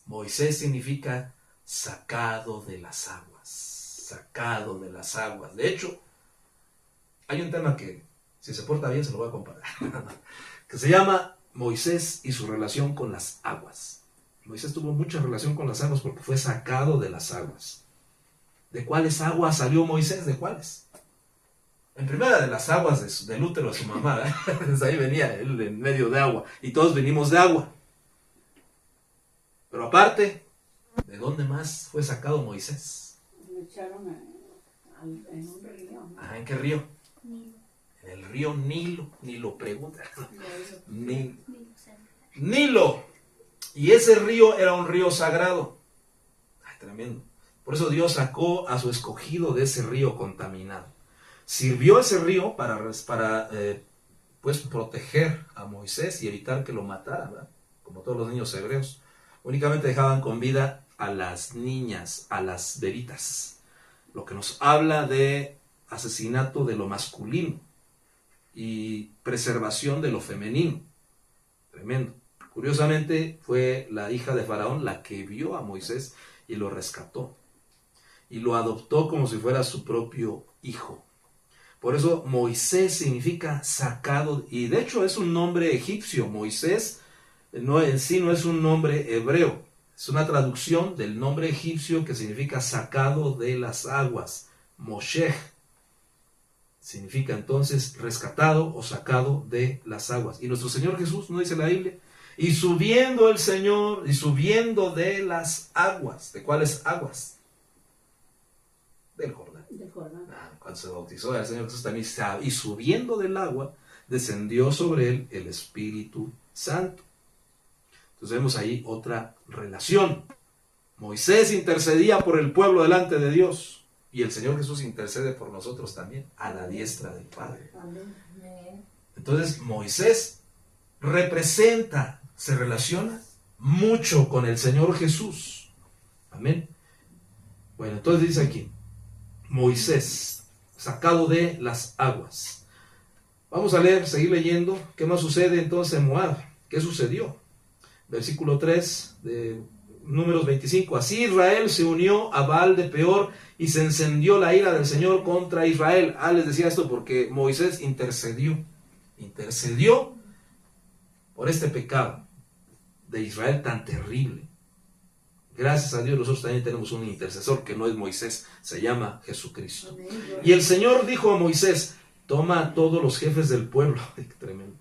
Moisés significa sacado de las aguas. Sacado de las aguas. De hecho, hay un tema que, si se porta bien, se lo voy a compartir. Que se llama Moisés y su relación con las aguas. Moisés tuvo mucha relación con las aguas porque fue sacado de las aguas. ¿De cuáles aguas salió Moisés? ¿De cuáles? En primera, de las aguas del útero de su mamá. Desde ahí venía él en medio de agua. Y todos venimos de agua. Pero aparte, ¿de dónde más fue sacado Moisés? Lo echaron en un río. ¿En qué río? Nilo. En el río Nilo. Ni lo pregunta. Nilo. Nilo. Y ese río era un río sagrado. Tremendo. Por eso Dios sacó a su escogido de ese río contaminado. Sirvió ese río para pues proteger a Moisés y evitar que lo mataran, ¿verdad? Como todos los niños hebreos. Únicamente dejaban con vida a las niñas, a las bebitas. Lo que nos habla de asesinato de lo masculino y preservación de lo femenino. Tremendo. Curiosamente fue la hija de Faraón la que vio a Moisés y lo rescató. Y lo adoptó como si fuera su propio hijo. Por eso Moisés significa sacado, y de hecho es un nombre egipcio. Moisés en sí no es un nombre hebreo, es una traducción del nombre egipcio que significa sacado de las aguas. Moshe significa entonces rescatado o sacado de las aguas. Y nuestro Señor Jesús, ¿no dice la Biblia? Y subiendo el Señor, y subiendo de las aguas. ¿De cuáles aguas? Del Jordán. Cuando se bautizó el Señor Jesús también estaba, y subiendo del agua, descendió sobre él el Espíritu Santo. Entonces vemos ahí otra relación. Moisés intercedía por el pueblo delante de Dios, y el Señor Jesús intercede por nosotros también, a la diestra del Padre. Entonces Moisés representa, se relaciona mucho con el Señor Jesús. Amén. Bueno, entonces dice aquí, Moisés, sacado de las aguas. Vamos a leer, seguir leyendo. ¿Qué más sucede entonces en Moab? ¿Qué sucedió? Versículo 3 de Números 25. Así Israel se unió a Baal de Peor y se encendió la ira del Señor contra Israel. Les decía esto porque Moisés intercedió por este pecado de Israel tan terrible. Gracias a Dios nosotros también tenemos un intercesor que no es Moisés, se llama Jesucristo. Y el Señor dijo a Moisés, toma a todos los jefes del pueblo, tremendo,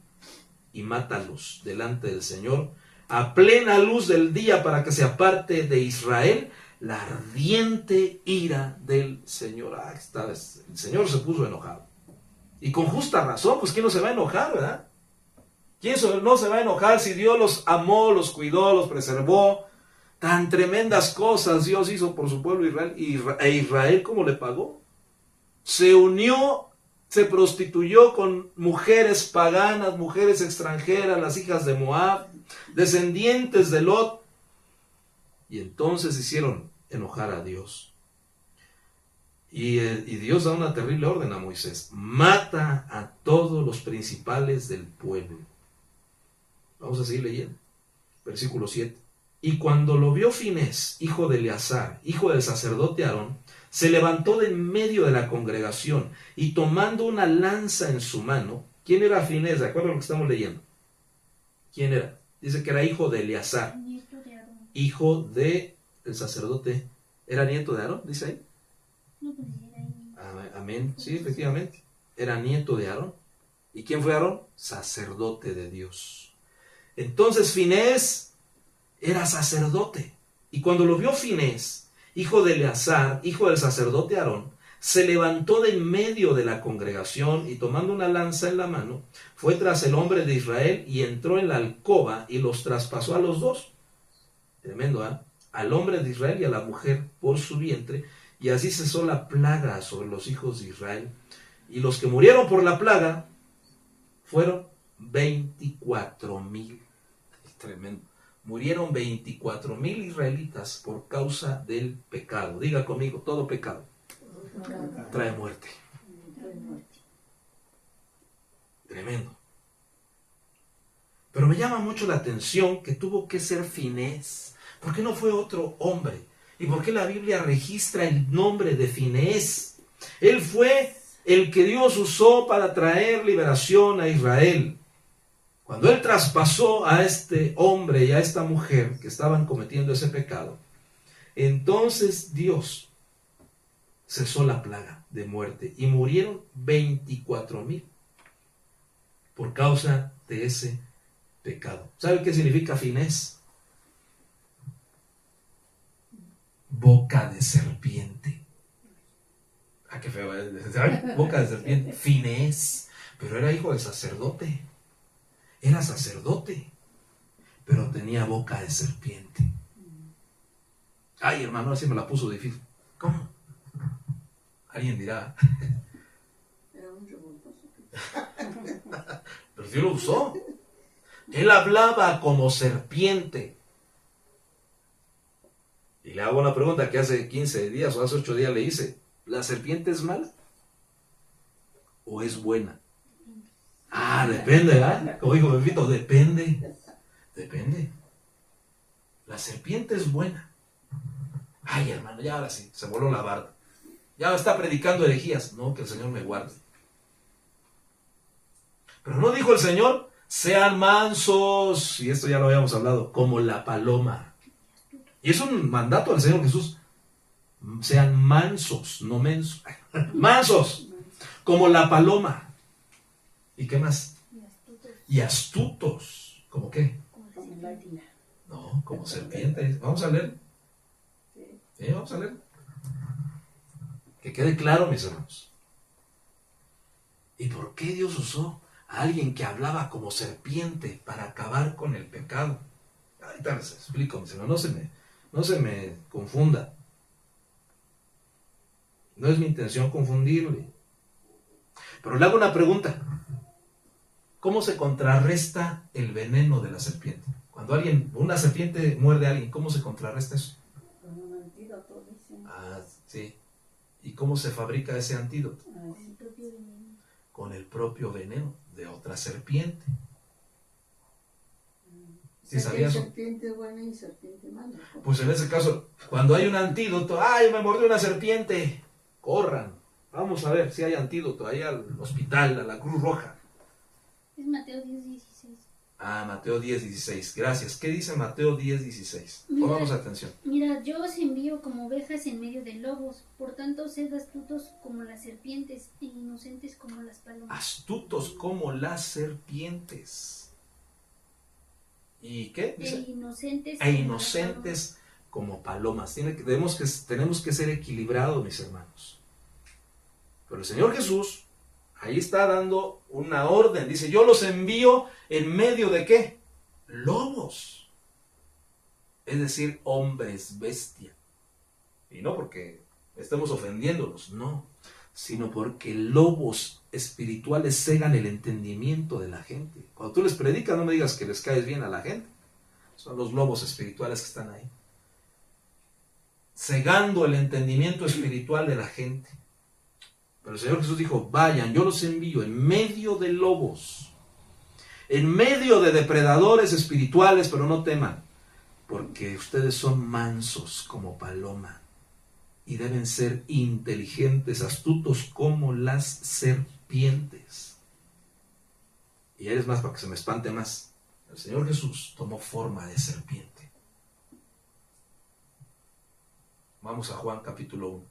y mátalos delante del Señor a plena luz del día para que se aparte de Israel la ardiente ira del Señor. El Señor se puso enojado. Y con justa razón, pues ¿quién no se va a enojar, verdad? ¿Quién no se va a enojar si Dios los amó, los cuidó, los preservó? Tan tremendas cosas Dios hizo por su pueblo Israel. E Israel, ¿cómo le pagó? Se unió, se prostituyó con mujeres paganas, mujeres extranjeras, las hijas de Moab, descendientes de Lot. Y entonces hicieron enojar a Dios. Y Dios da una terrible orden a Moisés. Mata a todos los principales del pueblo. Vamos a seguir leyendo. Versículo 7. Y cuando lo vio Finés, hijo de Eleazar, hijo del sacerdote Aarón, se levantó de en medio de la congregación y tomando una lanza en su mano. ¿Quién era Finés? ¿De acuerdo a lo que estamos leyendo? ¿Quién era? Dice que era hijo de Eleazar, Nieto de Aarón. hijo del sacerdote. ¿Era nieto de Aarón? Dice ahí. No, pues era ahí. Amén. Sí, efectivamente. Era nieto de Aarón. ¿Y quién fue Aarón? Sacerdote de Dios. Entonces Finés era sacerdote. Y cuando lo vio Finés, hijo de Eleazar, hijo del sacerdote Aarón, se levantó de en medio de la congregación y tomando una lanza en la mano, fue tras el hombre de Israel y entró en la alcoba y los traspasó a los dos. Tremendo, ¿eh? Al hombre de Israel y a la mujer por su vientre, y así cesó la plaga sobre los hijos de Israel. Y los que murieron por la plaga fueron 24,000. Tremendo. Murieron 24,000 israelitas por causa del pecado. Diga conmigo, todo pecado trae muerte. Tremendo. Pero me llama mucho la atención que tuvo que ser Finés. ¿Por qué no fue otro hombre? ¿Y por qué la Biblia registra el nombre de Finés? Él fue el que Dios usó para traer liberación a Israel. Cuando él traspasó a este hombre y a esta mujer que estaban cometiendo ese pecado, entonces Dios cesó la plaga de muerte y murieron 24,000 por causa de ese pecado. ¿Sabe qué significa Finés? Boca de serpiente. Ah, qué feo, ¿sabes? Boca de serpiente. Finés. Pero era hijo del sacerdote. Era sacerdote. Pero tenía boca de serpiente. Ay, hermano, así me la puso difícil. ¿Cómo? Alguien dirá. Era un revoltoso. Pero Dios lo usó. Él hablaba como serpiente. Y le hago una pregunta que hace 15 días o hace 8 días le hice. ¿La serpiente es mala? ¿O es buena? Ah, depende, ¿verdad? Como dijo Pepito, depende. Depende. La serpiente es buena. Ay, hermano, ya ahora sí, se voló la barda. Ya está predicando herejías. No, que el Señor me guarde. Pero no dijo el Señor, sean mansos, y esto ya lo habíamos hablado, como la paloma. Y es un mandato del Señor Jesús. Sean mansos, no mensos. Mansos, como la paloma. ¿Y qué más? Y astutos. ¿Cómo qué? Como el águila. No, como serpientes. Vamos a leer. Sí. Vamos a leer. Que quede claro, mis hermanos. ¿Y por qué Dios usó a alguien que hablaba como serpiente para acabar con el pecado? Ahorita les explico, mis hermanos. No se me confunda. No es mi intención confundirle. Pero le hago una pregunta. ¿Cómo se contrarresta el veneno de la serpiente? Cuando una serpiente muerde a alguien, ¿cómo se contrarresta eso? Con un antídoto, dicen. Ah, sí. ¿Y cómo se fabrica ese antídoto? Ah, El sí. propio veneno. Con el propio veneno de otra serpiente. ¿Sí sabías eso? Serpiente buena y serpiente mala. Pues en ese caso, cuando hay un antídoto, ¡ay, me mordió una serpiente! Corran. Vamos a ver si hay antídoto ahí al hospital, a la Cruz Roja. Es Mateo 10:16. Ah, Mateo 10:16. Gracias. ¿Qué dice Mateo 10:16? Pongamos atención. Mira, yo os envío como ovejas en medio de lobos, por tanto sed astutos como las serpientes e inocentes como las palomas. Astutos como las serpientes. ¿Y qué? E Dice, inocentes. e como las inocentes como palomas. Tenemos que ser equilibrados, mis hermanos. Pero el Señor Jesús, Ahí está dando una orden. Dice, yo los envío en medio de ¿qué? Lobos. Es decir, hombres bestia. Y no porque estemos ofendiéndolos, no. Sino porque lobos espirituales cegan el entendimiento de la gente. Cuando tú les predicas, no me digas que les caes bien a la gente. Son los lobos espirituales que están ahí. Cegando el entendimiento espiritual de la gente. Pero el Señor Jesús dijo, vayan, yo los envío en medio de lobos, en medio de depredadores espirituales, pero no teman, porque ustedes son mansos como paloma y deben ser inteligentes, astutos como las serpientes. Y eres más para que se me espante más. El Señor Jesús tomó forma de serpiente. Vamos a Juan capítulo 1.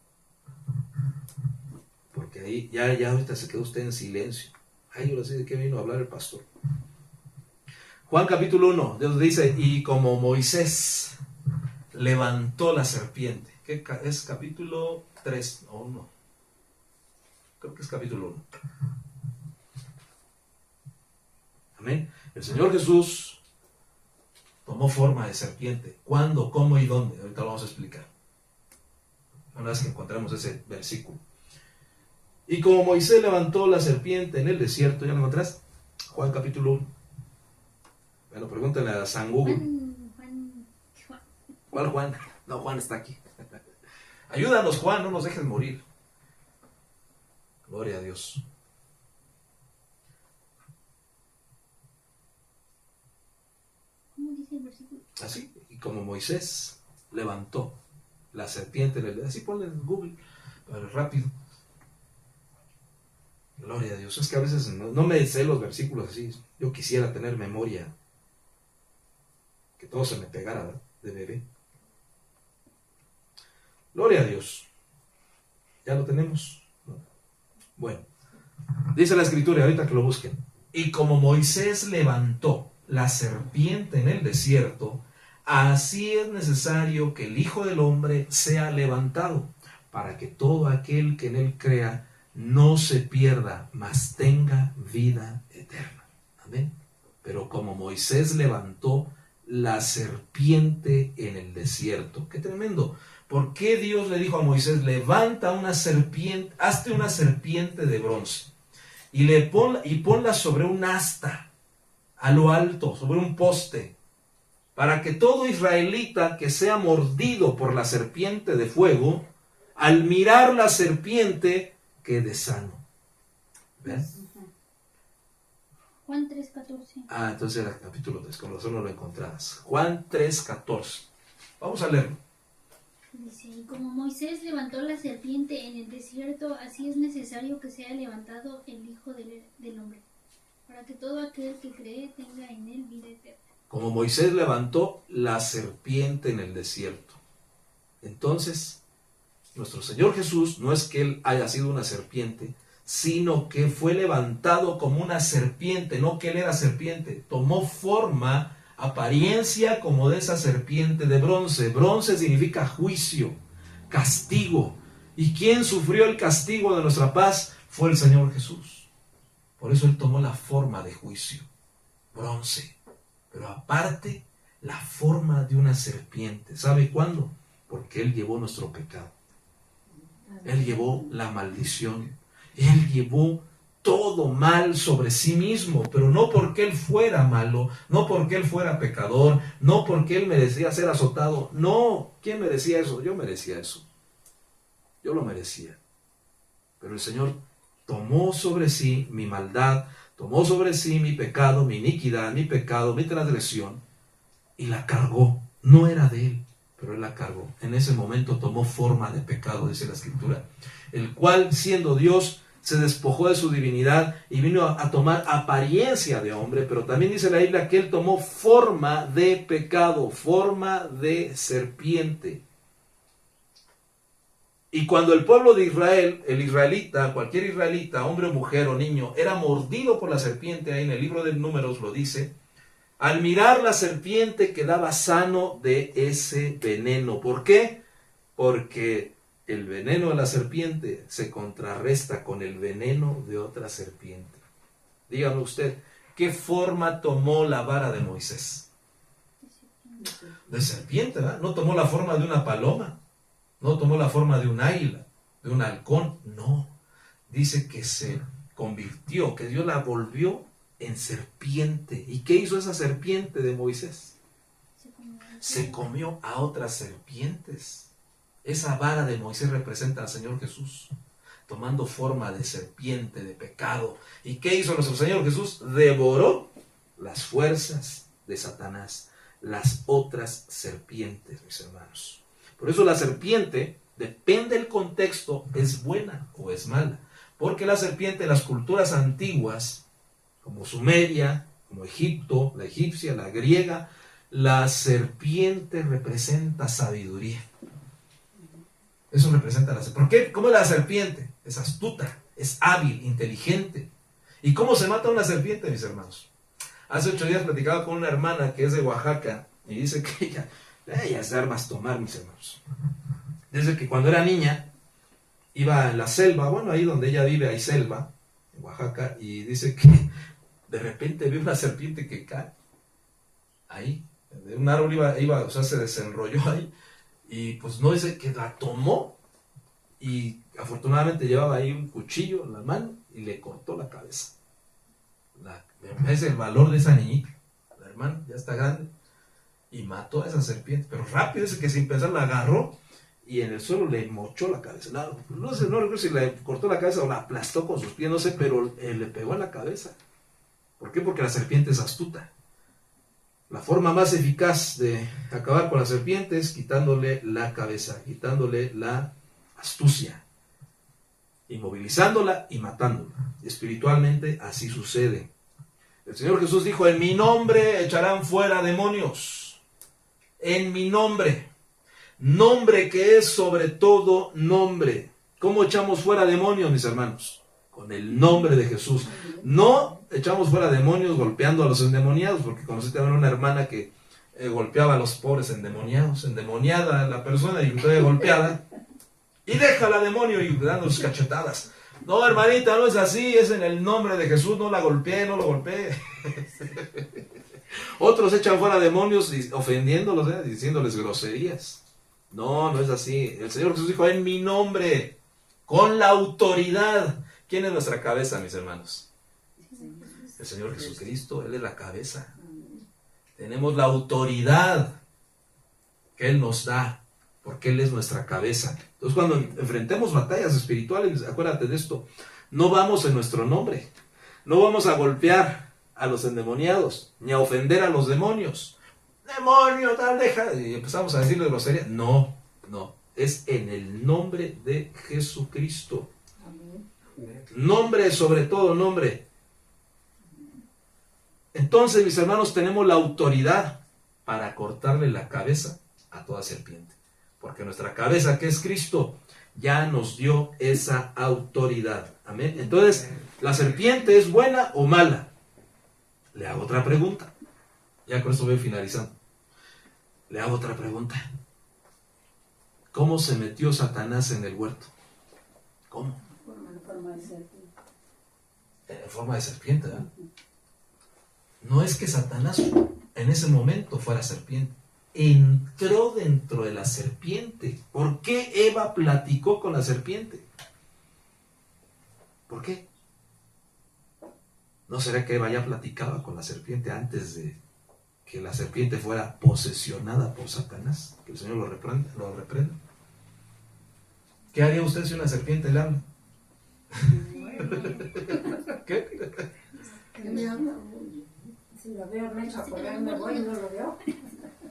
Porque ahí ya ahorita se quedó usted en silencio. Ay, yo no sé de qué vino a hablar el pastor. Juan capítulo 1, Dios dice, y como Moisés levantó la serpiente. ¿Qué es capítulo 3 o 1? Creo que es capítulo 1. Amén. El Señor Jesús tomó forma de serpiente. ¿Cuándo, cómo y dónde? Ahorita lo vamos a explicar. Una vez que encontremos ese versículo. Y como Moisés levantó la serpiente en el desierto, ¿ya lo encontrás? Juan capítulo 1. Bueno, pregúntale a San Google. Juan. ¿Cuál Juan? No, Juan está aquí. Ayúdanos, Juan, no nos dejes morir. Gloria a Dios. ¿Cómo dice el versículo? Así, y como Moisés levantó la serpiente en el... Así ponle en Google, para rápido. Gloria a Dios. Es que a veces no me sé los versículos así. Yo quisiera tener memoria. Que todo se me pegara, ¿verdad? De bebé. Gloria a Dios. ¿Ya lo tenemos? ¿No? Bueno. Dice la Escritura, ahorita que lo busquen. Y como Moisés levantó la serpiente en el desierto, así es necesario que el Hijo del Hombre sea levantado, para que todo aquel que en él crea no se pierda, mas tenga vida eterna. Amén. Pero como Moisés levantó la serpiente en el desierto. ¡Qué tremendo! ¿Por qué Dios le dijo a Moisés, levanta una serpiente, hazte una serpiente de bronce y ponla sobre un asta, a lo alto, sobre un poste, para que todo israelita que sea mordido por la serpiente de fuego, al mirar la serpiente, quede sano? ¿Ven? Juan 3:14. Ah, entonces era el capítulo 3, con razón no lo encontrabas. Juan 3:14. Vamos a leerlo. Dice, y como Moisés levantó la serpiente en el desierto, así es necesario que sea levantado el Hijo del Hombre, para que todo aquel que cree tenga en él vida eterna. Como Moisés levantó la serpiente en el desierto. Entonces, nuestro Señor Jesús no es que Él haya sido una serpiente, sino que fue levantado como una serpiente, no que Él era serpiente. Tomó forma, apariencia como de esa serpiente de bronce. Bronce significa juicio, castigo. ¿Y quién sufrió el castigo de nuestra paz? Fue el Señor Jesús. Por eso Él tomó la forma de juicio, bronce. Pero aparte, la forma de una serpiente. ¿Sabe cuándo? Porque Él llevó nuestro pecado. Él llevó la maldición. Él llevó todo mal sobre sí mismo, pero no porque Él fuera malo, no porque Él fuera pecador, no porque Él merecía ser azotado. No, ¿quién merecía eso? Yo merecía eso. Yo lo merecía. Pero el Señor tomó sobre sí mi maldad, tomó sobre sí mi pecado, mi iniquidad, mi pecado, mi transgresión, y la cargó. No era de Él, pero Él la cargó. En ese momento tomó forma de pecado, dice la Escritura, el cual, siendo Dios, se despojó de su divinidad y vino a tomar apariencia de hombre, pero también dice la Biblia que Él tomó forma de pecado, forma de serpiente. Y cuando el pueblo de Israel, el israelita, cualquier israelita, hombre o mujer o niño, era mordido por la serpiente, ahí en el libro de Números lo dice, al mirar la serpiente quedaba sano de ese veneno. ¿Por qué? Porque el veneno de la serpiente se contrarresta con el veneno de otra serpiente. Dígame usted, ¿qué forma tomó la vara de Moisés? De serpiente, ¿verdad? No tomó la forma de una paloma, no tomó la forma de un águila, de un halcón, no. Dice que se convirtió, que Dios la volvió en serpiente. ¿Y qué hizo esa serpiente de Moisés? Se comió a otras serpientes. Esa vara de Moisés representa al Señor Jesús, tomando forma de serpiente, de pecado. ¿Y qué hizo nuestro Señor Jesús? Devoró las fuerzas de Satanás, las otras serpientes, mis hermanos. Por eso la serpiente, depende del contexto, es buena o es mala. Porque la serpiente en las culturas antiguas, como Sumeria, como Egipto, la egipcia, la griega, la serpiente representa sabiduría. Eso representa la serpiente. ¿Por qué? ¿Cómo es la serpiente? Es astuta, es hábil, inteligente. ¿Y cómo se mata una serpiente, mis hermanos? Hace 8 días platicaba con una hermana que es de Oaxaca y dice que ella es de armas tomar, mis hermanos. Dice que cuando era niña iba en la selva, bueno, ahí donde ella vive hay selva, en Oaxaca, y dice que de repente vio una serpiente que cae ahí, de un árbol iba, o sea, se desenrolló ahí, y pues no, dice que la tomó, y afortunadamente llevaba ahí un cuchillo en la mano, y le cortó la cabeza. Es el valor de esa niñita, la hermana, ya está grande, y mató a esa serpiente, pero rápido, dice que sin pensar la agarró, y en el suelo le mochó la cabeza. No recuerdo si le cortó la cabeza o la aplastó con sus pies, no sé, pero le pegó en la cabeza. ¿Por qué? Porque la serpiente es astuta. La forma más eficaz de acabar con la serpiente es quitándole la cabeza, quitándole la astucia, inmovilizándola y matándola. Espiritualmente así sucede. El Señor Jesús dijo, en mi nombre echarán fuera demonios. En mi nombre. Nombre que es sobre todo nombre. ¿Cómo echamos fuera demonios, mis hermanos? Con el nombre de Jesús. No echamos fuera demonios golpeando a los endemoniados, porque conocí también una hermana que golpeaba a los pobres endemoniados, endemoniada la persona y todavía golpeada, y déjala demonio y dando sus cachetadas. No, hermanita, no es así, es en el nombre de Jesús, no la golpeé, no lo golpeé. Otros echan fuera demonios ofendiéndolos, diciéndoles groserías. No, no es así. El Señor Jesús dijo, en mi nombre, con la autoridad. ¿Quién es nuestra cabeza, mis hermanos? El Señor Jesucristo, Él es la cabeza. Tenemos la autoridad que Él nos da, porque Él es nuestra cabeza. Entonces, cuando enfrentemos batallas espirituales, acuérdate de esto, no vamos en nuestro nombre, no vamos a golpear a los endemoniados, ni a ofender a los demonios. Demonio, tal, deja, y empezamos a decirle grosería. No, es en el nombre de Jesucristo. Nombre sobre todo nombre. Entonces, mis hermanos, tenemos la autoridad para cortarle la cabeza a toda serpiente. Porque nuestra cabeza, que es Cristo, ya nos dio esa autoridad. Amén. Entonces, ¿la serpiente es buena o mala? Le hago otra pregunta. Ya con esto voy finalizando. Le hago otra pregunta. ¿Cómo se metió Satanás en el huerto? ¿Cómo? En forma de serpiente. En forma de serpiente, ¿verdad? No es que Satanás en ese momento fuera serpiente. Entró dentro de la serpiente. ¿Por qué Eva platicó con la serpiente? ¿Por qué? ¿No será que Eva ya platicaba con la serpiente antes de que la serpiente fuera posesionada por Satanás? Que el Señor lo reprenda. ¿Qué haría usted si una serpiente le habla? ¿Qué? ¿Qué me habla? Si lo veo, me echo a correr, me voy y no lo veo.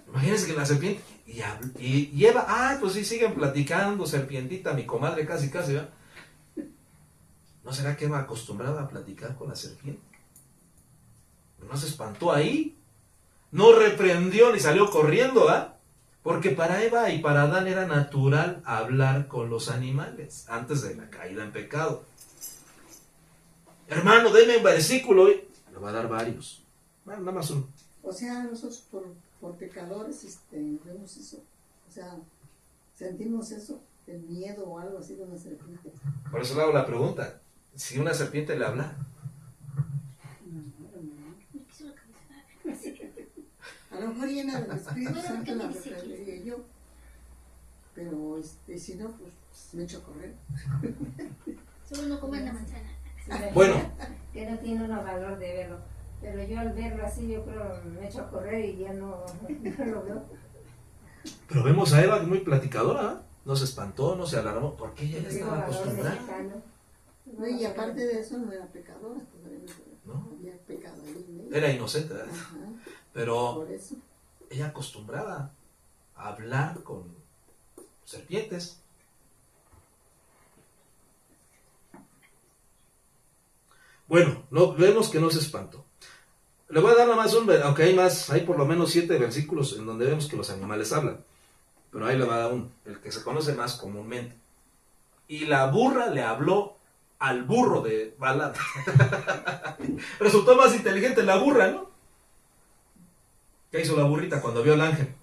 Imagínense que la serpiente y Eva, pues sí, siguen platicando, serpientita, mi comadre casi, ¿verdad? ¿No será que Eva acostumbrada a platicar con la serpiente? ¿No se espantó ahí? No reprendió ni salió corriendo, ¿verdad? Porque para Eva y para Adán era natural hablar con los animales antes de la caída en pecado. Hermano, deme un versículo. Le va a dar varios. Bueno, nada más uno. O sea, nosotros por pecadores vemos eso. O sea, sentimos eso. el miedo o algo así de una serpiente. Por eso le hago la pregunta. Si una serpiente le habla, Me quiso la cabeza. A lo mejor llena del Espíritu Santo la reprendería yo. Pero si no, pues me echo a correr. Solo no coman la manzana. bueno, Que no tiene uno valor de verlo. Pero yo al verlo así, yo creo me echo a correr y ya no lo veo. pero vemos a Eva muy platicadora, ¿eh? No se espantó, no se alarmó, porque ella ya estaba acostumbrada. No, y aparte de eso no era pecadora, todavía ¿No? había pecado ahí en ella. Era inocente, ¿verdad? Ajá, Pero por eso. ella acostumbrada a hablar con serpientes. Bueno, vemos que no se espantó. Le voy a dar nada más aunque hay más, hay por lo menos 7 versículos en donde vemos que los animales hablan. Pero ahí le va a dar el que se conoce más comúnmente. Y la burra le habló al burro de Balaam. Resultó más inteligente la burra, ¿no? ¿Qué hizo la burrita cuando vio al ángel?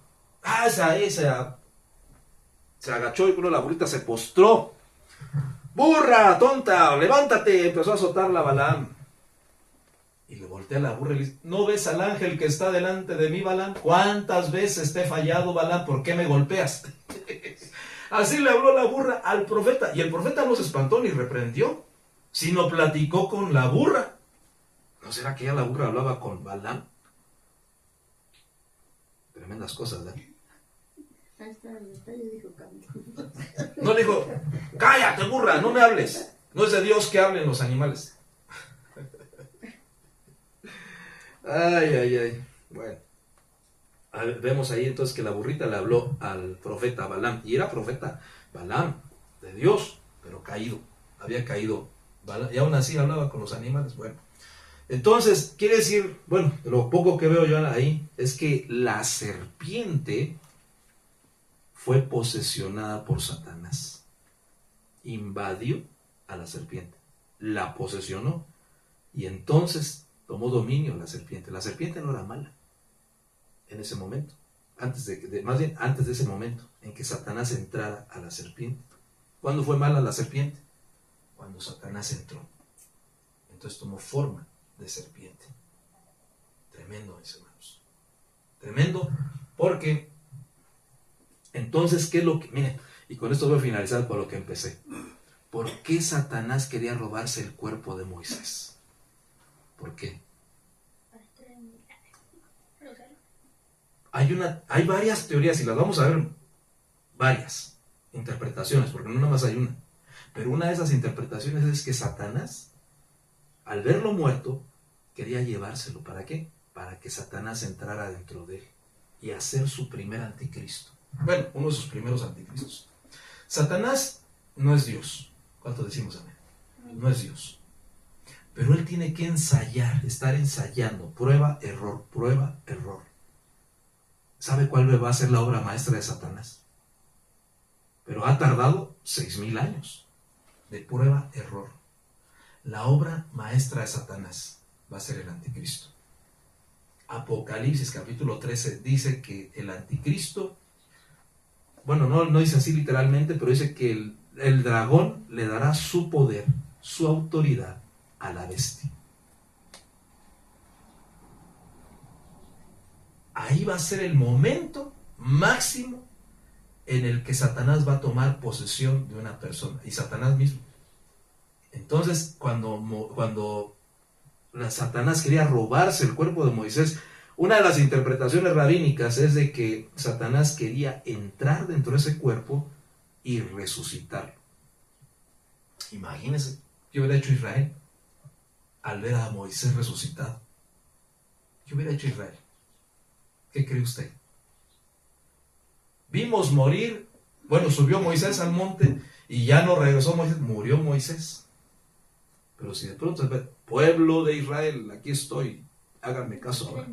Se agachó y bueno, la burrita se postró. ¡Burra, tonta! ¡Levántate! Empezó a azotarla Balaam. Y le voltea a la burra y le dice, ¿no ves al ángel que está delante de mí, Balaam? ¿Cuántas veces te he fallado, Balaam? ¿Por qué me golpeas? Así le habló la burra al profeta. Y el profeta no se espantó ni reprendió, sino platicó con la burra. ¿No será que ya la burra hablaba con Balaam? Tremendas cosas, ¿verdad? Ahí está, el detalle dijo canto. No le dijo, cállate burra, no me hables. No es de Dios que hablen los animales. Ay. Bueno. Vemos ahí entonces que la burrita le habló al profeta Balaam. Y era profeta Balaam, de Dios, pero caído. Había caído Balaam. Y aún así hablaba con los animales. Bueno. Entonces, quiere decir, bueno, lo poco que veo yo ahí es que la serpiente fue posesionada por Satanás. Invadió a la serpiente. La posesionó. Y entonces tomó dominio la serpiente. La serpiente no era mala en ese momento. Más bien antes de ese momento en que Satanás entrara a la serpiente. ¿Cuándo fue mala la serpiente? Cuando Satanás entró. Entonces tomó forma de serpiente. Tremendo, mis hermanos. Tremendo, porque entonces, ¿qué es lo que...? Miren, y con esto voy a finalizar por lo que empecé. ¿Por qué Satanás quería robarse el cuerpo de Moisés? ¿Por qué? Hay varias teorías y las vamos a ver, varias interpretaciones, porque no nada más hay una. Pero una de esas interpretaciones es que Satanás, al verlo muerto, quería llevárselo. ¿Para qué? Para que Satanás entrara dentro de él y hacer su primer anticristo. Bueno, uno de sus primeros anticristos. Satanás no es Dios. ¿Cuánto decimos amén? No es Dios. Pero él tiene que ensayar, estar ensayando, prueba, error, prueba, error. ¿Sabe cuál va a ser la obra maestra de Satanás? Pero ha tardado 6,000 años de prueba, error. La obra maestra de Satanás va a ser el anticristo. Apocalipsis capítulo 13 dice que el anticristo, bueno, no dice así literalmente, pero dice que el dragón le dará su poder, su autoridad a la bestia. Ahí va a ser el momento máximo en el que Satanás va a tomar posesión de una persona, y Satanás mismo. Entonces, cuando Satanás quería robarse el cuerpo de Moisés, una de las interpretaciones rabínicas es de que Satanás quería entrar dentro de ese cuerpo y resucitarlo. Imagínense qué hubiera hecho Israel al ver a Moisés resucitado. ¿Qué hubiera hecho Israel? ¿Qué cree usted? Vimos morir, bueno, subió Moisés al monte y ya no regresó Moisés, murió Moisés. Pero si de pronto, pueblo de Israel, aquí estoy, háganme caso ahora.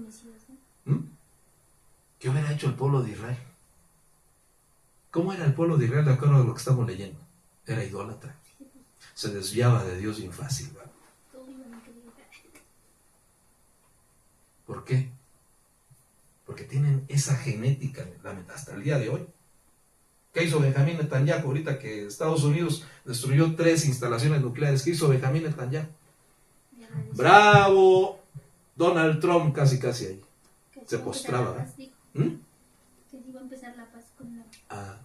¿Qué hubiera hecho el pueblo de Israel? ¿Cómo era el pueblo de Israel de acuerdo a lo que estamos leyendo? Era idólatra. Se desviaba de Dios bien fácil, ¿verdad? ¿Por qué? Porque tienen esa genética hasta el día de hoy. ¿Qué hizo Benjamín Netanyahu ahorita que Estados Unidos destruyó 3 instalaciones nucleares? ¿Qué hizo Benjamín Netanyahu? Bravo, Donald Trump, casi ahí. Se postraba. Paz, ¿Eh? que iba a empezar la paz con la...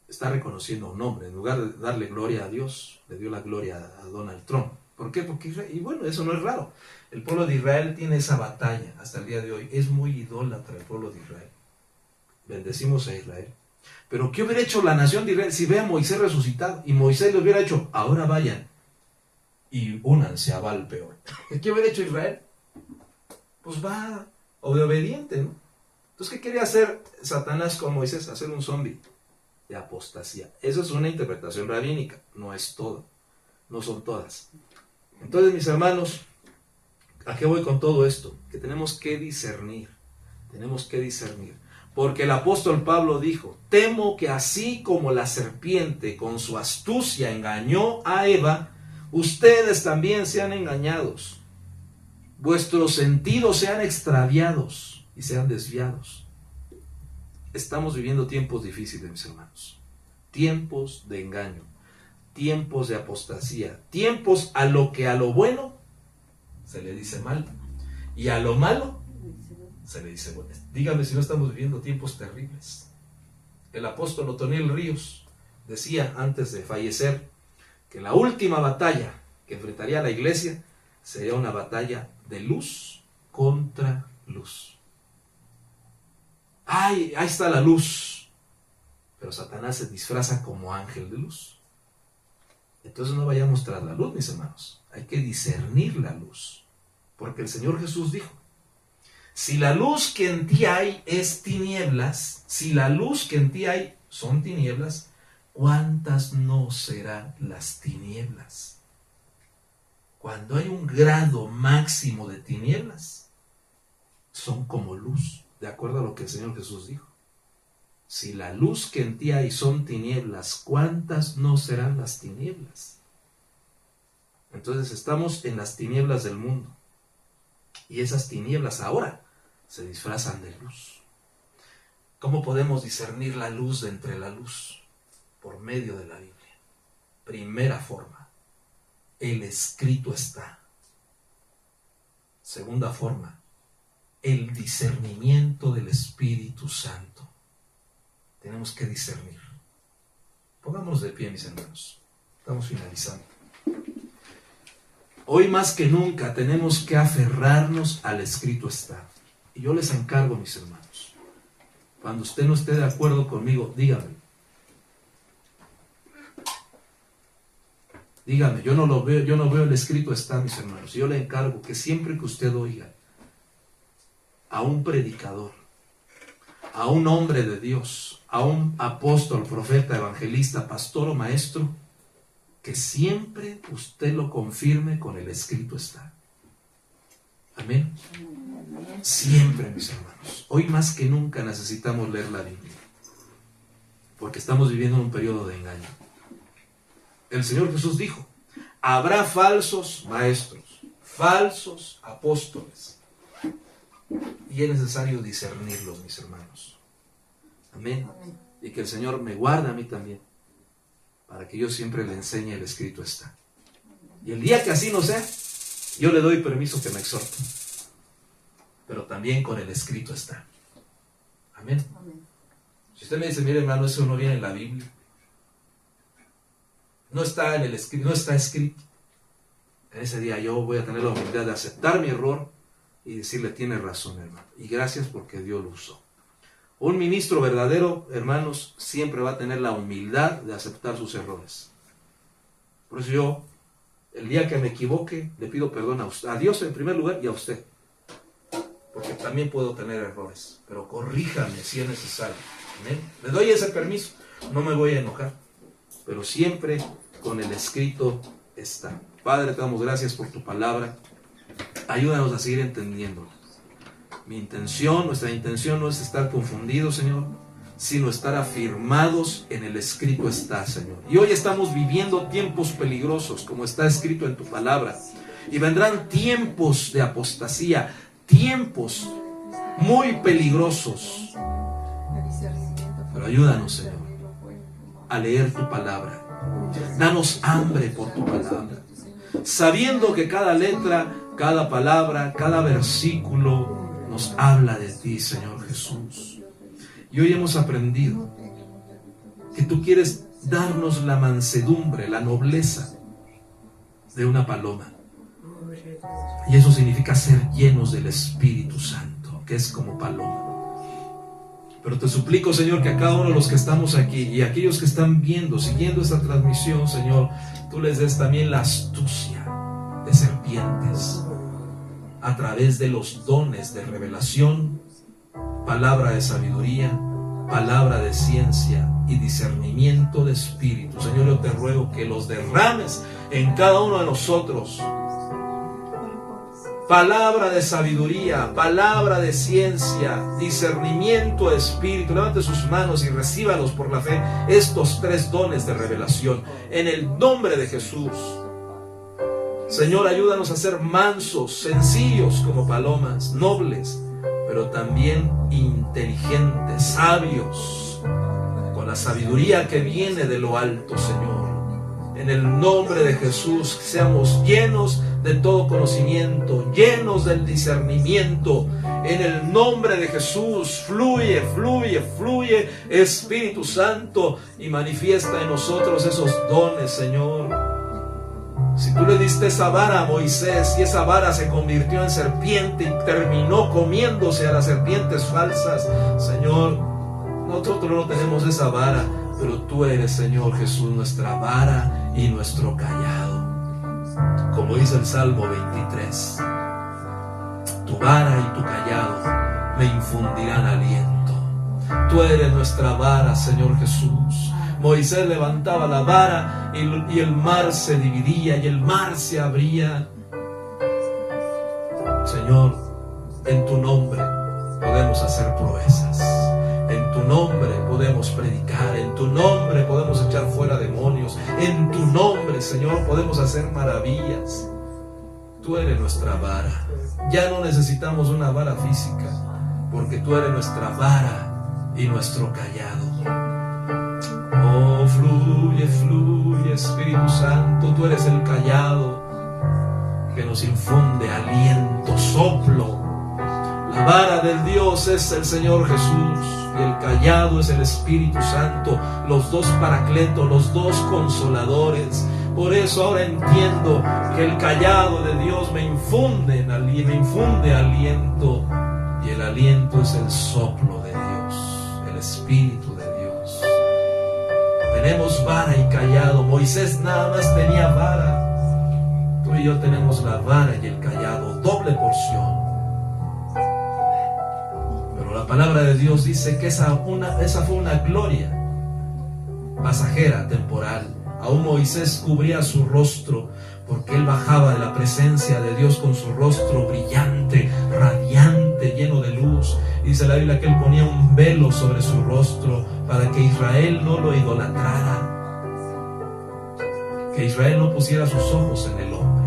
Está reconociendo a un hombre. En lugar de darle gloria a Dios, le dio la gloria a Donald Trump. ¿Por qué? Porque Israel, y bueno, eso no es raro. El pueblo de Israel tiene esa batalla hasta el día de hoy. Es muy idólatra el pueblo de Israel. Bendecimos a Israel. Pero ¿qué hubiera hecho la nación de Israel si ve a Moisés resucitado? Y Moisés le hubiera hecho, ahora vayan y únanse a Baal peor. ¿Qué hubiera hecho Israel? Pues va obediente, ¿no? Entonces, ¿qué quería hacer Satanás con Moisés? Hacer un zombie de apostasía. Eso es una interpretación rabínica, no es todo, no son todas. Entonces, mis hermanos, ¿a qué voy con todo esto? Que tenemos que discernir, porque el apóstol Pablo dijo, temo que así como la serpiente con su astucia engañó a Eva, ustedes también sean engañados, vuestros sentidos sean extraviados y sean desviados. Estamos viviendo tiempos difíciles, mis hermanos, tiempos de engaño, tiempos de apostasía, tiempos a lo bueno se le dice mal y a lo malo se le dice bueno. Dígame si no estamos viviendo tiempos terribles. El apóstol Otoniel Ríos decía antes de fallecer que la última batalla que enfrentaría la iglesia sería una batalla de luz contra luz. ¡Ay! Ahí está la luz. Pero Satanás se disfraza como ángel de luz. Entonces no vayamos tras la luz, mis hermanos. Hay que discernir la luz. Porque el Señor Jesús dijo, si la luz que en ti hay es tinieblas, si la luz que en ti hay son tinieblas, ¿cuántas no serán las tinieblas? Cuando hay un grado máximo de tinieblas, son como luz, de acuerdo a lo que el Señor Jesús dijo. Si la luz que en ti hay son tinieblas, ¿cuántas no serán las tinieblas? Entonces estamos en las tinieblas del mundo. Y esas tinieblas ahora se disfrazan de luz. ¿Cómo podemos discernir la luz de entre la luz? Por medio de la Biblia. Primera forma, el escrito está. Segunda forma, el discernimiento del Espíritu Santo. Tenemos que discernir. Pongámonos de pie, mis hermanos. Estamos finalizando. Hoy más que nunca tenemos que aferrarnos al escrito está. Y yo les encargo, mis hermanos, cuando usted no esté de acuerdo conmigo, dígame. Dígame, yo no veo el escrito está, mis hermanos. Yo le encargo que siempre que usted oiga a un predicador, a un hombre de Dios, a un apóstol, profeta, evangelista, pastor o maestro, que siempre usted lo confirme con el escrito está. Amén. Siempre, mis hermanos. Hoy más que nunca necesitamos leer la Biblia, porque estamos viviendo en un periodo de engaño. El Señor Jesús dijo, habrá falsos maestros, falsos apóstoles, y es necesario discernirlos, mis hermanos. Amén. Y que el Señor me guarde a mí también, para que yo siempre le enseñe el escrito está. Y el día que así no sea, yo le doy permiso que me exhorte. Pero también con el escrito está. Amén. Si usted me dice, mire hermano, eso no viene en la Biblia, no está en el escrito, no está escrito, en ese día yo voy a tener la humildad de aceptar mi error y decirle, tiene razón, hermano, y gracias porque Dios lo usó. Un ministro verdadero, hermanos, siempre va a tener la humildad de aceptar sus errores. Por eso yo, el día que me equivoque, le pido perdón a usted, a Dios en primer lugar y a usted, porque también puedo tener errores, pero corríjame si es necesario. ¿Amén? Le doy ese permiso, no me voy a enojar, pero siempre con el escrito está. Padre, te damos gracias por tu palabra. Ayúdanos a seguir entendiéndola. Nuestra intención no es estar confundidos, Señor, sino estar afirmados en el escrito está, Señor. Y hoy estamos viviendo tiempos peligrosos, como está escrito en tu palabra. Y vendrán tiempos de apostasía, tiempos muy peligrosos. Pero ayúdanos, Señor, a leer tu palabra. Danos hambre por tu palabra, sabiendo que cada letra, cada palabra, cada versículo nos habla de ti, Señor Jesús. Y hoy hemos aprendido que tú quieres darnos la mansedumbre, la nobleza de una paloma. Y eso significa ser llenos del Espíritu Santo, que es como paloma. Pero te suplico, Señor, que a cada uno de los que estamos aquí y a aquellos que están viendo, siguiendo esta transmisión, Señor, tú les des también la astucia de serpientes a través de los dones de revelación, palabra de sabiduría, palabra de ciencia y discernimiento de espíritu. Señor, yo te ruego que los derrames en cada uno de nosotros. Palabra de sabiduría, palabra de ciencia, discernimiento de espíritu. Levante sus manos y recíbalos por la fe, estos 3 dones de revelación, en el nombre de Jesús. Señor, ayúdanos a ser mansos, sencillos como palomas, nobles, pero también inteligentes, sabios, con la sabiduría que viene de lo alto, Señor. En el nombre de Jesús, seamos llenos de todo conocimiento, llenos del discernimiento. En el nombre de Jesús, fluye, fluye, fluye, Espíritu Santo, y manifiesta en nosotros esos dones, Señor. Si tú le diste esa vara a Moisés y esa vara se convirtió en serpiente y terminó comiéndose a las serpientes falsas, Señor, nosotros no tenemos esa vara, pero tú eres, Señor Jesús, nuestra vara y nuestro callado. Como dice el Salmo 23, tu vara y tu callado me infundirán aliento. Tú eres nuestra vara, Señor Jesús. Moisés levantaba la vara y el mar se dividía y el mar se abría. Señor, en tu nombre podemos hacer proezas. En tu nombre podemos predicar, en tu nombre podemos echar fuera demonios, en tu nombre, Señor, podemos hacer maravillas. Tú eres nuestra vara. Ya no necesitamos una vara física, porque tú eres nuestra vara y nuestro callado. Oh, fluye, fluye, Espíritu Santo, tú eres el callado que nos infunde aliento, soplo. La vara del Dios es el Señor Jesús y el callado es el Espíritu Santo, los 2 paracletos, los 2 consoladores. Por eso ahora entiendo que el callado de Dios me infunde aliento, y el aliento es el soplo de Dios, el Espíritu de Dios. Tenemos vara y callado. Moisés nada más tenía vara. Tú y yo tenemos la vara y el callado, doble porción. La palabra de Dios dice que esa fue una gloria pasajera, temporal. Aún Moisés cubría su rostro porque él bajaba de la presencia de Dios con su rostro brillante, radiante, lleno de luz. Dice la Biblia que él ponía un velo sobre su rostro para que Israel no lo idolatrara, que Israel no pusiera sus ojos en el hombre.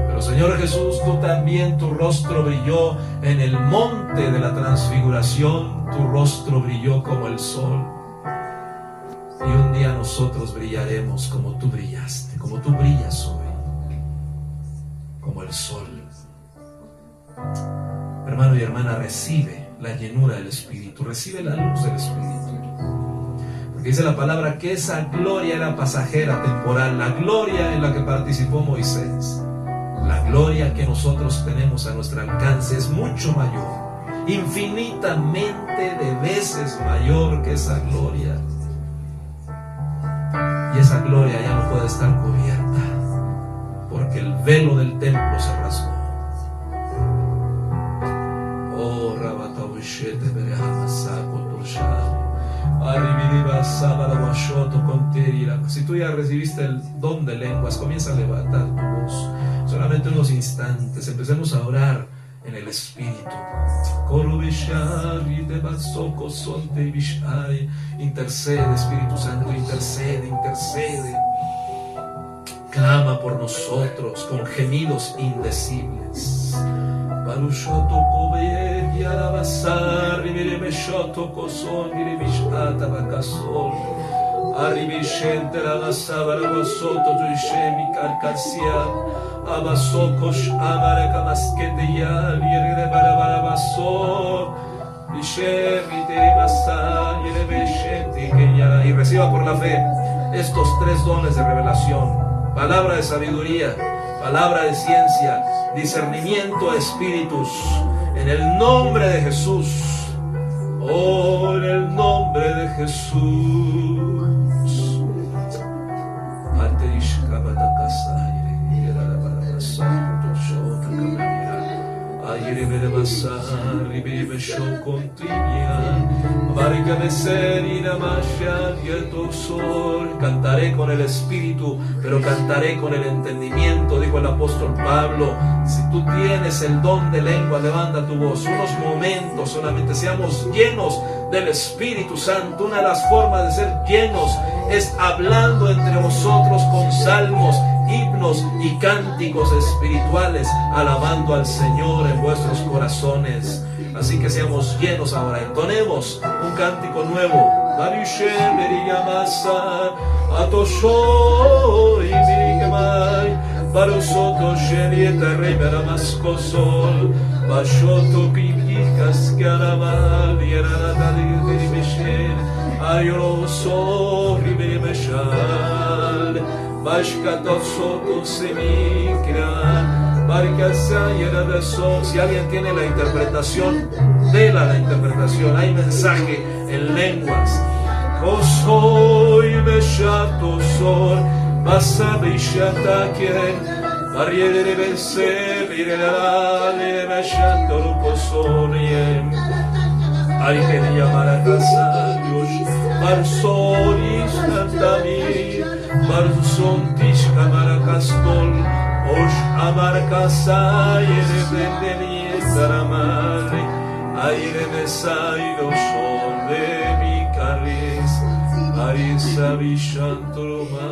Pero Señor Jesús, tú también, tu rostro brilló en el monte de la transfiguración, tu rostro brilló como el sol. Y un día nosotros brillaremos como tú brillaste, como tú brillas hoy, como el sol. Hermano y hermana, recibe la llenura del Espíritu, recibe la luz del Espíritu. Porque dice la palabra que esa gloria era pasajera, temporal, la gloria en la que participó Moisés. La gloria que nosotros tenemos a nuestro alcance es mucho mayor, infinitamente de veces mayor que esa gloria. Y esa gloria ya no puede estar cubierta, porque el velo del templo se rasgó. Oh, Rabatabushete Berehamasako Turshad. Si tú ya recibiste el don de lenguas, comienza a levantar tu voz. Solamente unos instantes, empecemos a orar en el Espíritu. Intercede, Espíritu Santo, intercede, intercede. Clama por nosotros con gemidos indecibles. Barushoto kobe yarabasar ribireme shoto koson diribishata bakasol. Arribishente la basabara basoto tuishemi karkasia. Abasokosh amareka maskete yal yere barabara basol. Y reciba por la fe estos 3 dones de revelación: palabra de sabiduría, palabra de ciencia, discernimiento de espíritus, en el nombre de Jesús. Oh, en el nombre de Jesús. Cantaré con el espíritu, pero cantaré con el entendimiento, dijo el apóstol Pablo. Si tú tienes el don de lengua, levanta tu voz unos momentos, solamente seamos llenos del Espíritu Santo. Una de las formas de ser llenos es hablando entre vosotros con salmos, himnos y cánticos espirituales, alabando al Señor en vuestros corazones. Así que seamos llenos ahora. Entonemos un cántico nuevo. Si alguien tiene la interpretación, déla la interpretación. Hay mensaje en lenguas. Hay que llamar a casa Dios. Barsoris Nantami, Barsontish Camaracastol, Osh Amarcasay, Erebendeli, Saramare, Aire Mesaido, Sol de mi carris, Arisa Vishanturuma,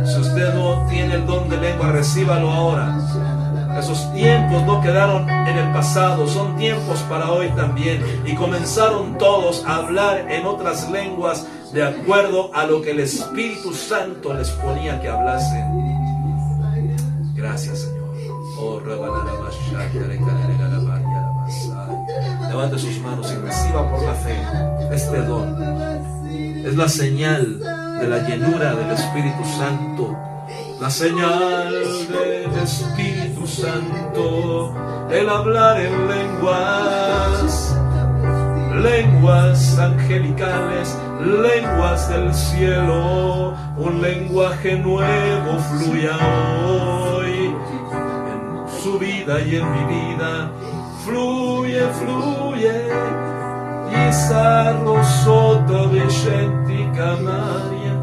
Si usted no tiene el don de lengua, recíbalo ahora. Esos tiempos no quedaron en el pasado, son tiempos para hoy también. Y comenzaron todos a hablar en otras lenguas de acuerdo a lo que el Espíritu Santo les ponía que hablasen. Gracias, Señor. Oh, levante sus manos y reciba por la fe este don. Es la señal de la llenura del Espíritu Santo. La señal del Espíritu Santo, el hablar en lenguas angelicales, lenguas del cielo. Un lenguaje nuevo fluya hoy en su vida y en mi vida. Fluye, fluye. Isarro soto de Shentika Maria,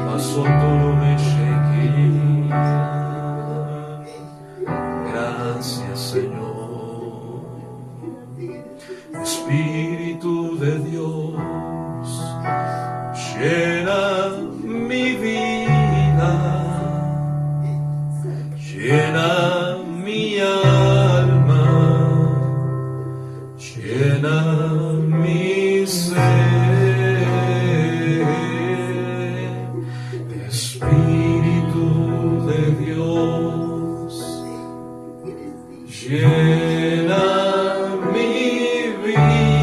Masoto Gracias, Señor. Espíritu de Dios, llena mi vida, llena mi alma, llena mi ser. Espíritu de Dios, llena mi vida,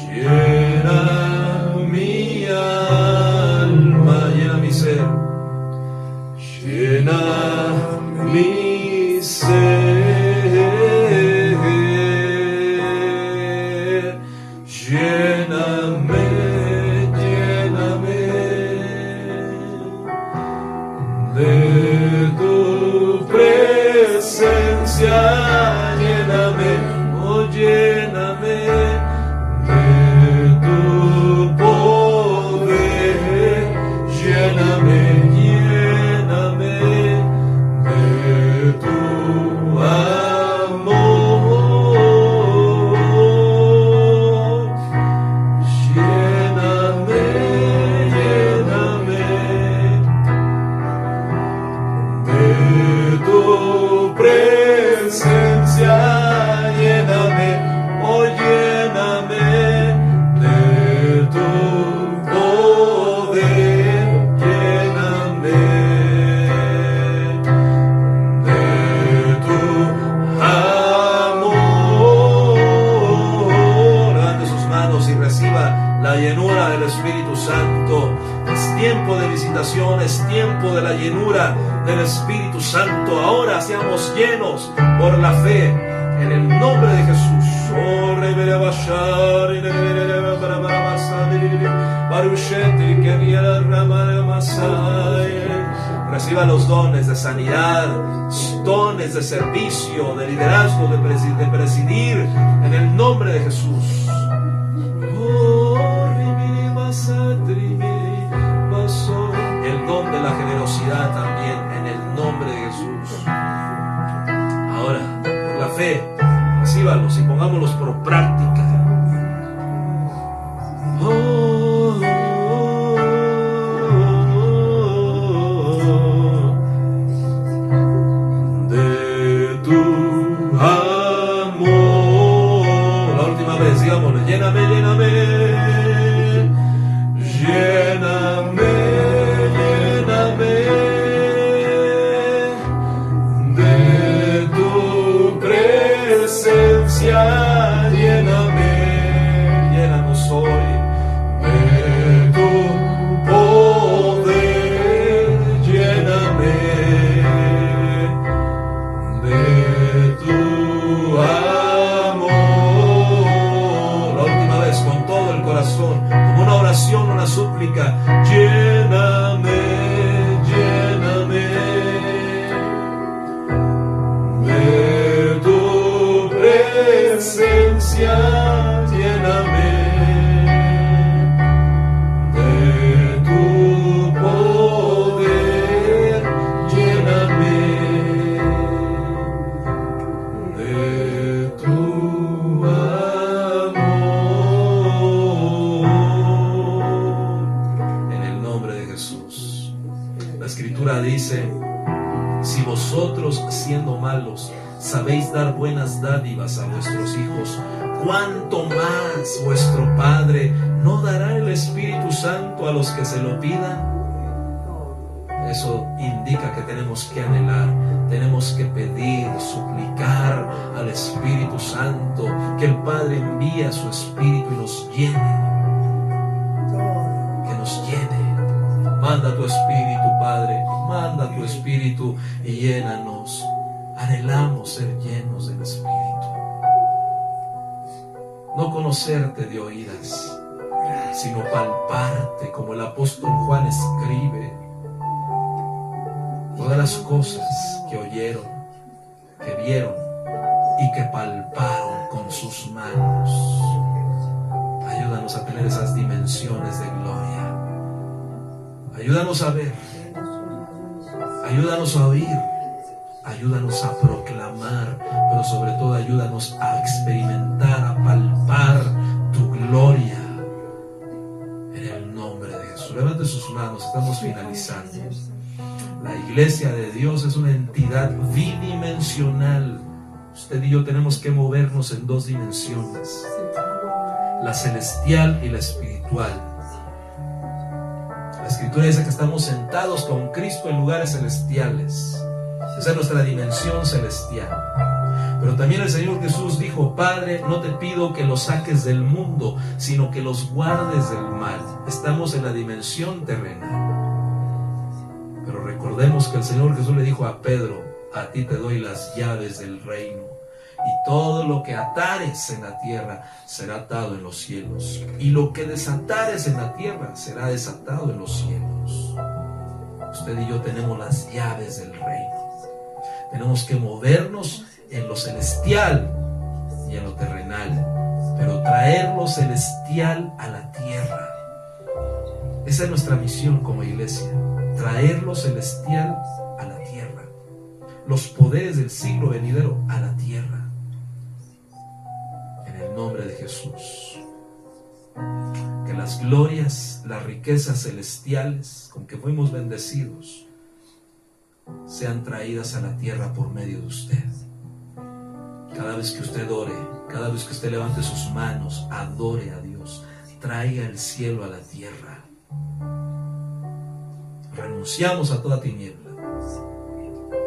llena mi alma, llena mi ser, llena mi ser, lléname, lléname de tu presencia, lléname, oh lléname de tu poder, lléname, lléname de tu amor, lléname, lléname. Es tiempo de visitación, es tiempo de la llenura del Espíritu Santo. Ahora seamos llenos por la fe en el nombre de Jesús. Reciba los dones de sanidad, dones de servicio, de liderazgo, de presidir en el nombre de Jesús. El don de la generosidad también en el nombre de Jesús. Ahora, por la fe, recíbalos y pongámoslos por práctica. De tu amor. La última vez, digámoslo, lléname, lléname. Lléname, lléname de tu presencia, lléname, llénanos hoy de tu poder, lléname de tu amor. La última vez, con todo el corazón, como una oración, una súplica, lléname, lléname de tu presencia, lléname de tu poder, lléname de tu amor. En el nombre de Jesús. La Escritura dice: si vosotros, siendo malos, sabéis dar buenas dádivas a vuestros hijos, ¿cuánto más vuestro Padre no dará el Espíritu Santo a los que se lo pidan? Eso indica que tenemos que anhelar, tenemos que pedir, suplicar al Espíritu Santo, que el Padre envíe a su Espíritu y nos llene, que nos llene. Manda tu Espíritu, Padre, manda tu Espíritu y llénanos. Anhelamos ser llenos del Espíritu. No conocerte de oídas, sino palparte, como el apóstol Juan escribe. Todas las cosas que oyeron, que vieron y que palparon con sus manos. Ayúdanos a tener esas dimensiones de gloria. Ayúdanos a ver, ayúdanos a oír, ayúdanos a proclamar, pero sobre todo ayúdanos a experimentar, a palpar tu gloria. En el nombre de Jesús. Levante sus manos, estamos finalizando. La iglesia de Dios es una entidad bidimensional. Usted y yo tenemos que movernos en dos dimensiones: la celestial y la espiritual. La Escritura dice que estamos sentados con Cristo en lugares celestiales. Esa es nuestra dimensión celestial. Pero también el Señor Jesús dijo: Padre, no te pido que los saques del mundo, sino que los guardes del mal. Estamos en la dimensión terrenal. Pero recordemos que el Señor Jesús le dijo a Pedro: a ti te doy las llaves del reino, y todo lo que atares en la tierra será atado en los cielos, y lo que desatares en la tierra será desatado en los cielos. Usted y yo tenemos las llaves del reino. Tenemos que movernos en lo celestial y en lo terrenal, pero traer lo celestial a la tierra. Esa es nuestra misión como iglesia: traer lo celestial a la tierra, los poderes del siglo venidero a la tierra. En el nombre de Jesús, que las glorias, las riquezas celestiales con que fuimos bendecidos sean traídas a la tierra por medio de usted. Cada vez que usted ore, cada vez que usted levante sus manos, adore a Dios, traiga el cielo a la tierra. Renunciamos a toda tiniebla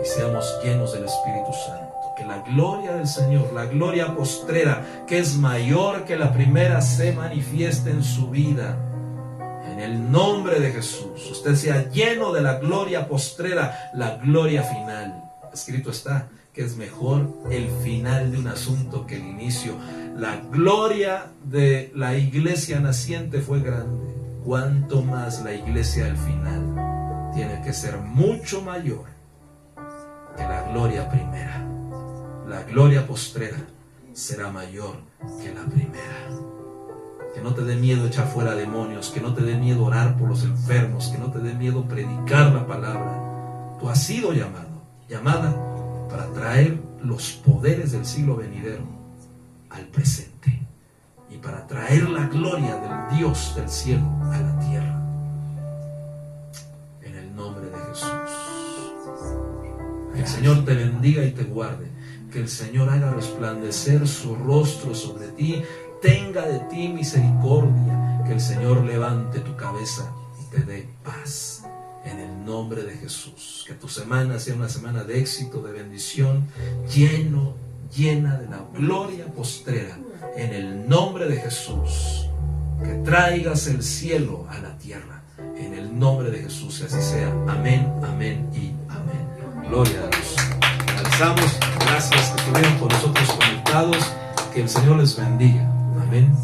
y seamos llenos del Espíritu Santo. Que la gloria del Señor, la gloria postrera, que es mayor que la primera, se manifieste en su vida. En En el nombre de Jesús, usted sea lleno de la gloria postrera, la gloria final. Escrito está que es mejor el final de un asunto que el inicio. La gloria de la iglesia naciente fue grande. Cuanto más la iglesia al final tiene que ser mucho mayor que la gloria primera. La gloria postrera será mayor que la primera. Que no te dé miedo echar fuera demonios, que no te dé miedo orar por los enfermos, que no te dé miedo predicar la palabra. Tú has sido llamada para traer los poderes del siglo venidero al presente y para traer la gloria del Dios del cielo a la tierra. En el nombre de Jesús. Que el Señor te bendiga y te guarde. Que el Señor haga resplandecer su rostro sobre ti, tenga de ti misericordia, que el Señor levante tu cabeza y te dé paz. En el nombre de Jesús. Que tu semana sea una semana de éxito, de bendición, llena de la gloria postrera. En el nombre de Jesús. Que traigas el cielo a la tierra. En el nombre de Jesús. Y así sea. Amén, amén y amén. Gloria a Dios. Alzamos. Gracias que estuvieron con nosotros conectados. Que el Señor les bendiga. Amén.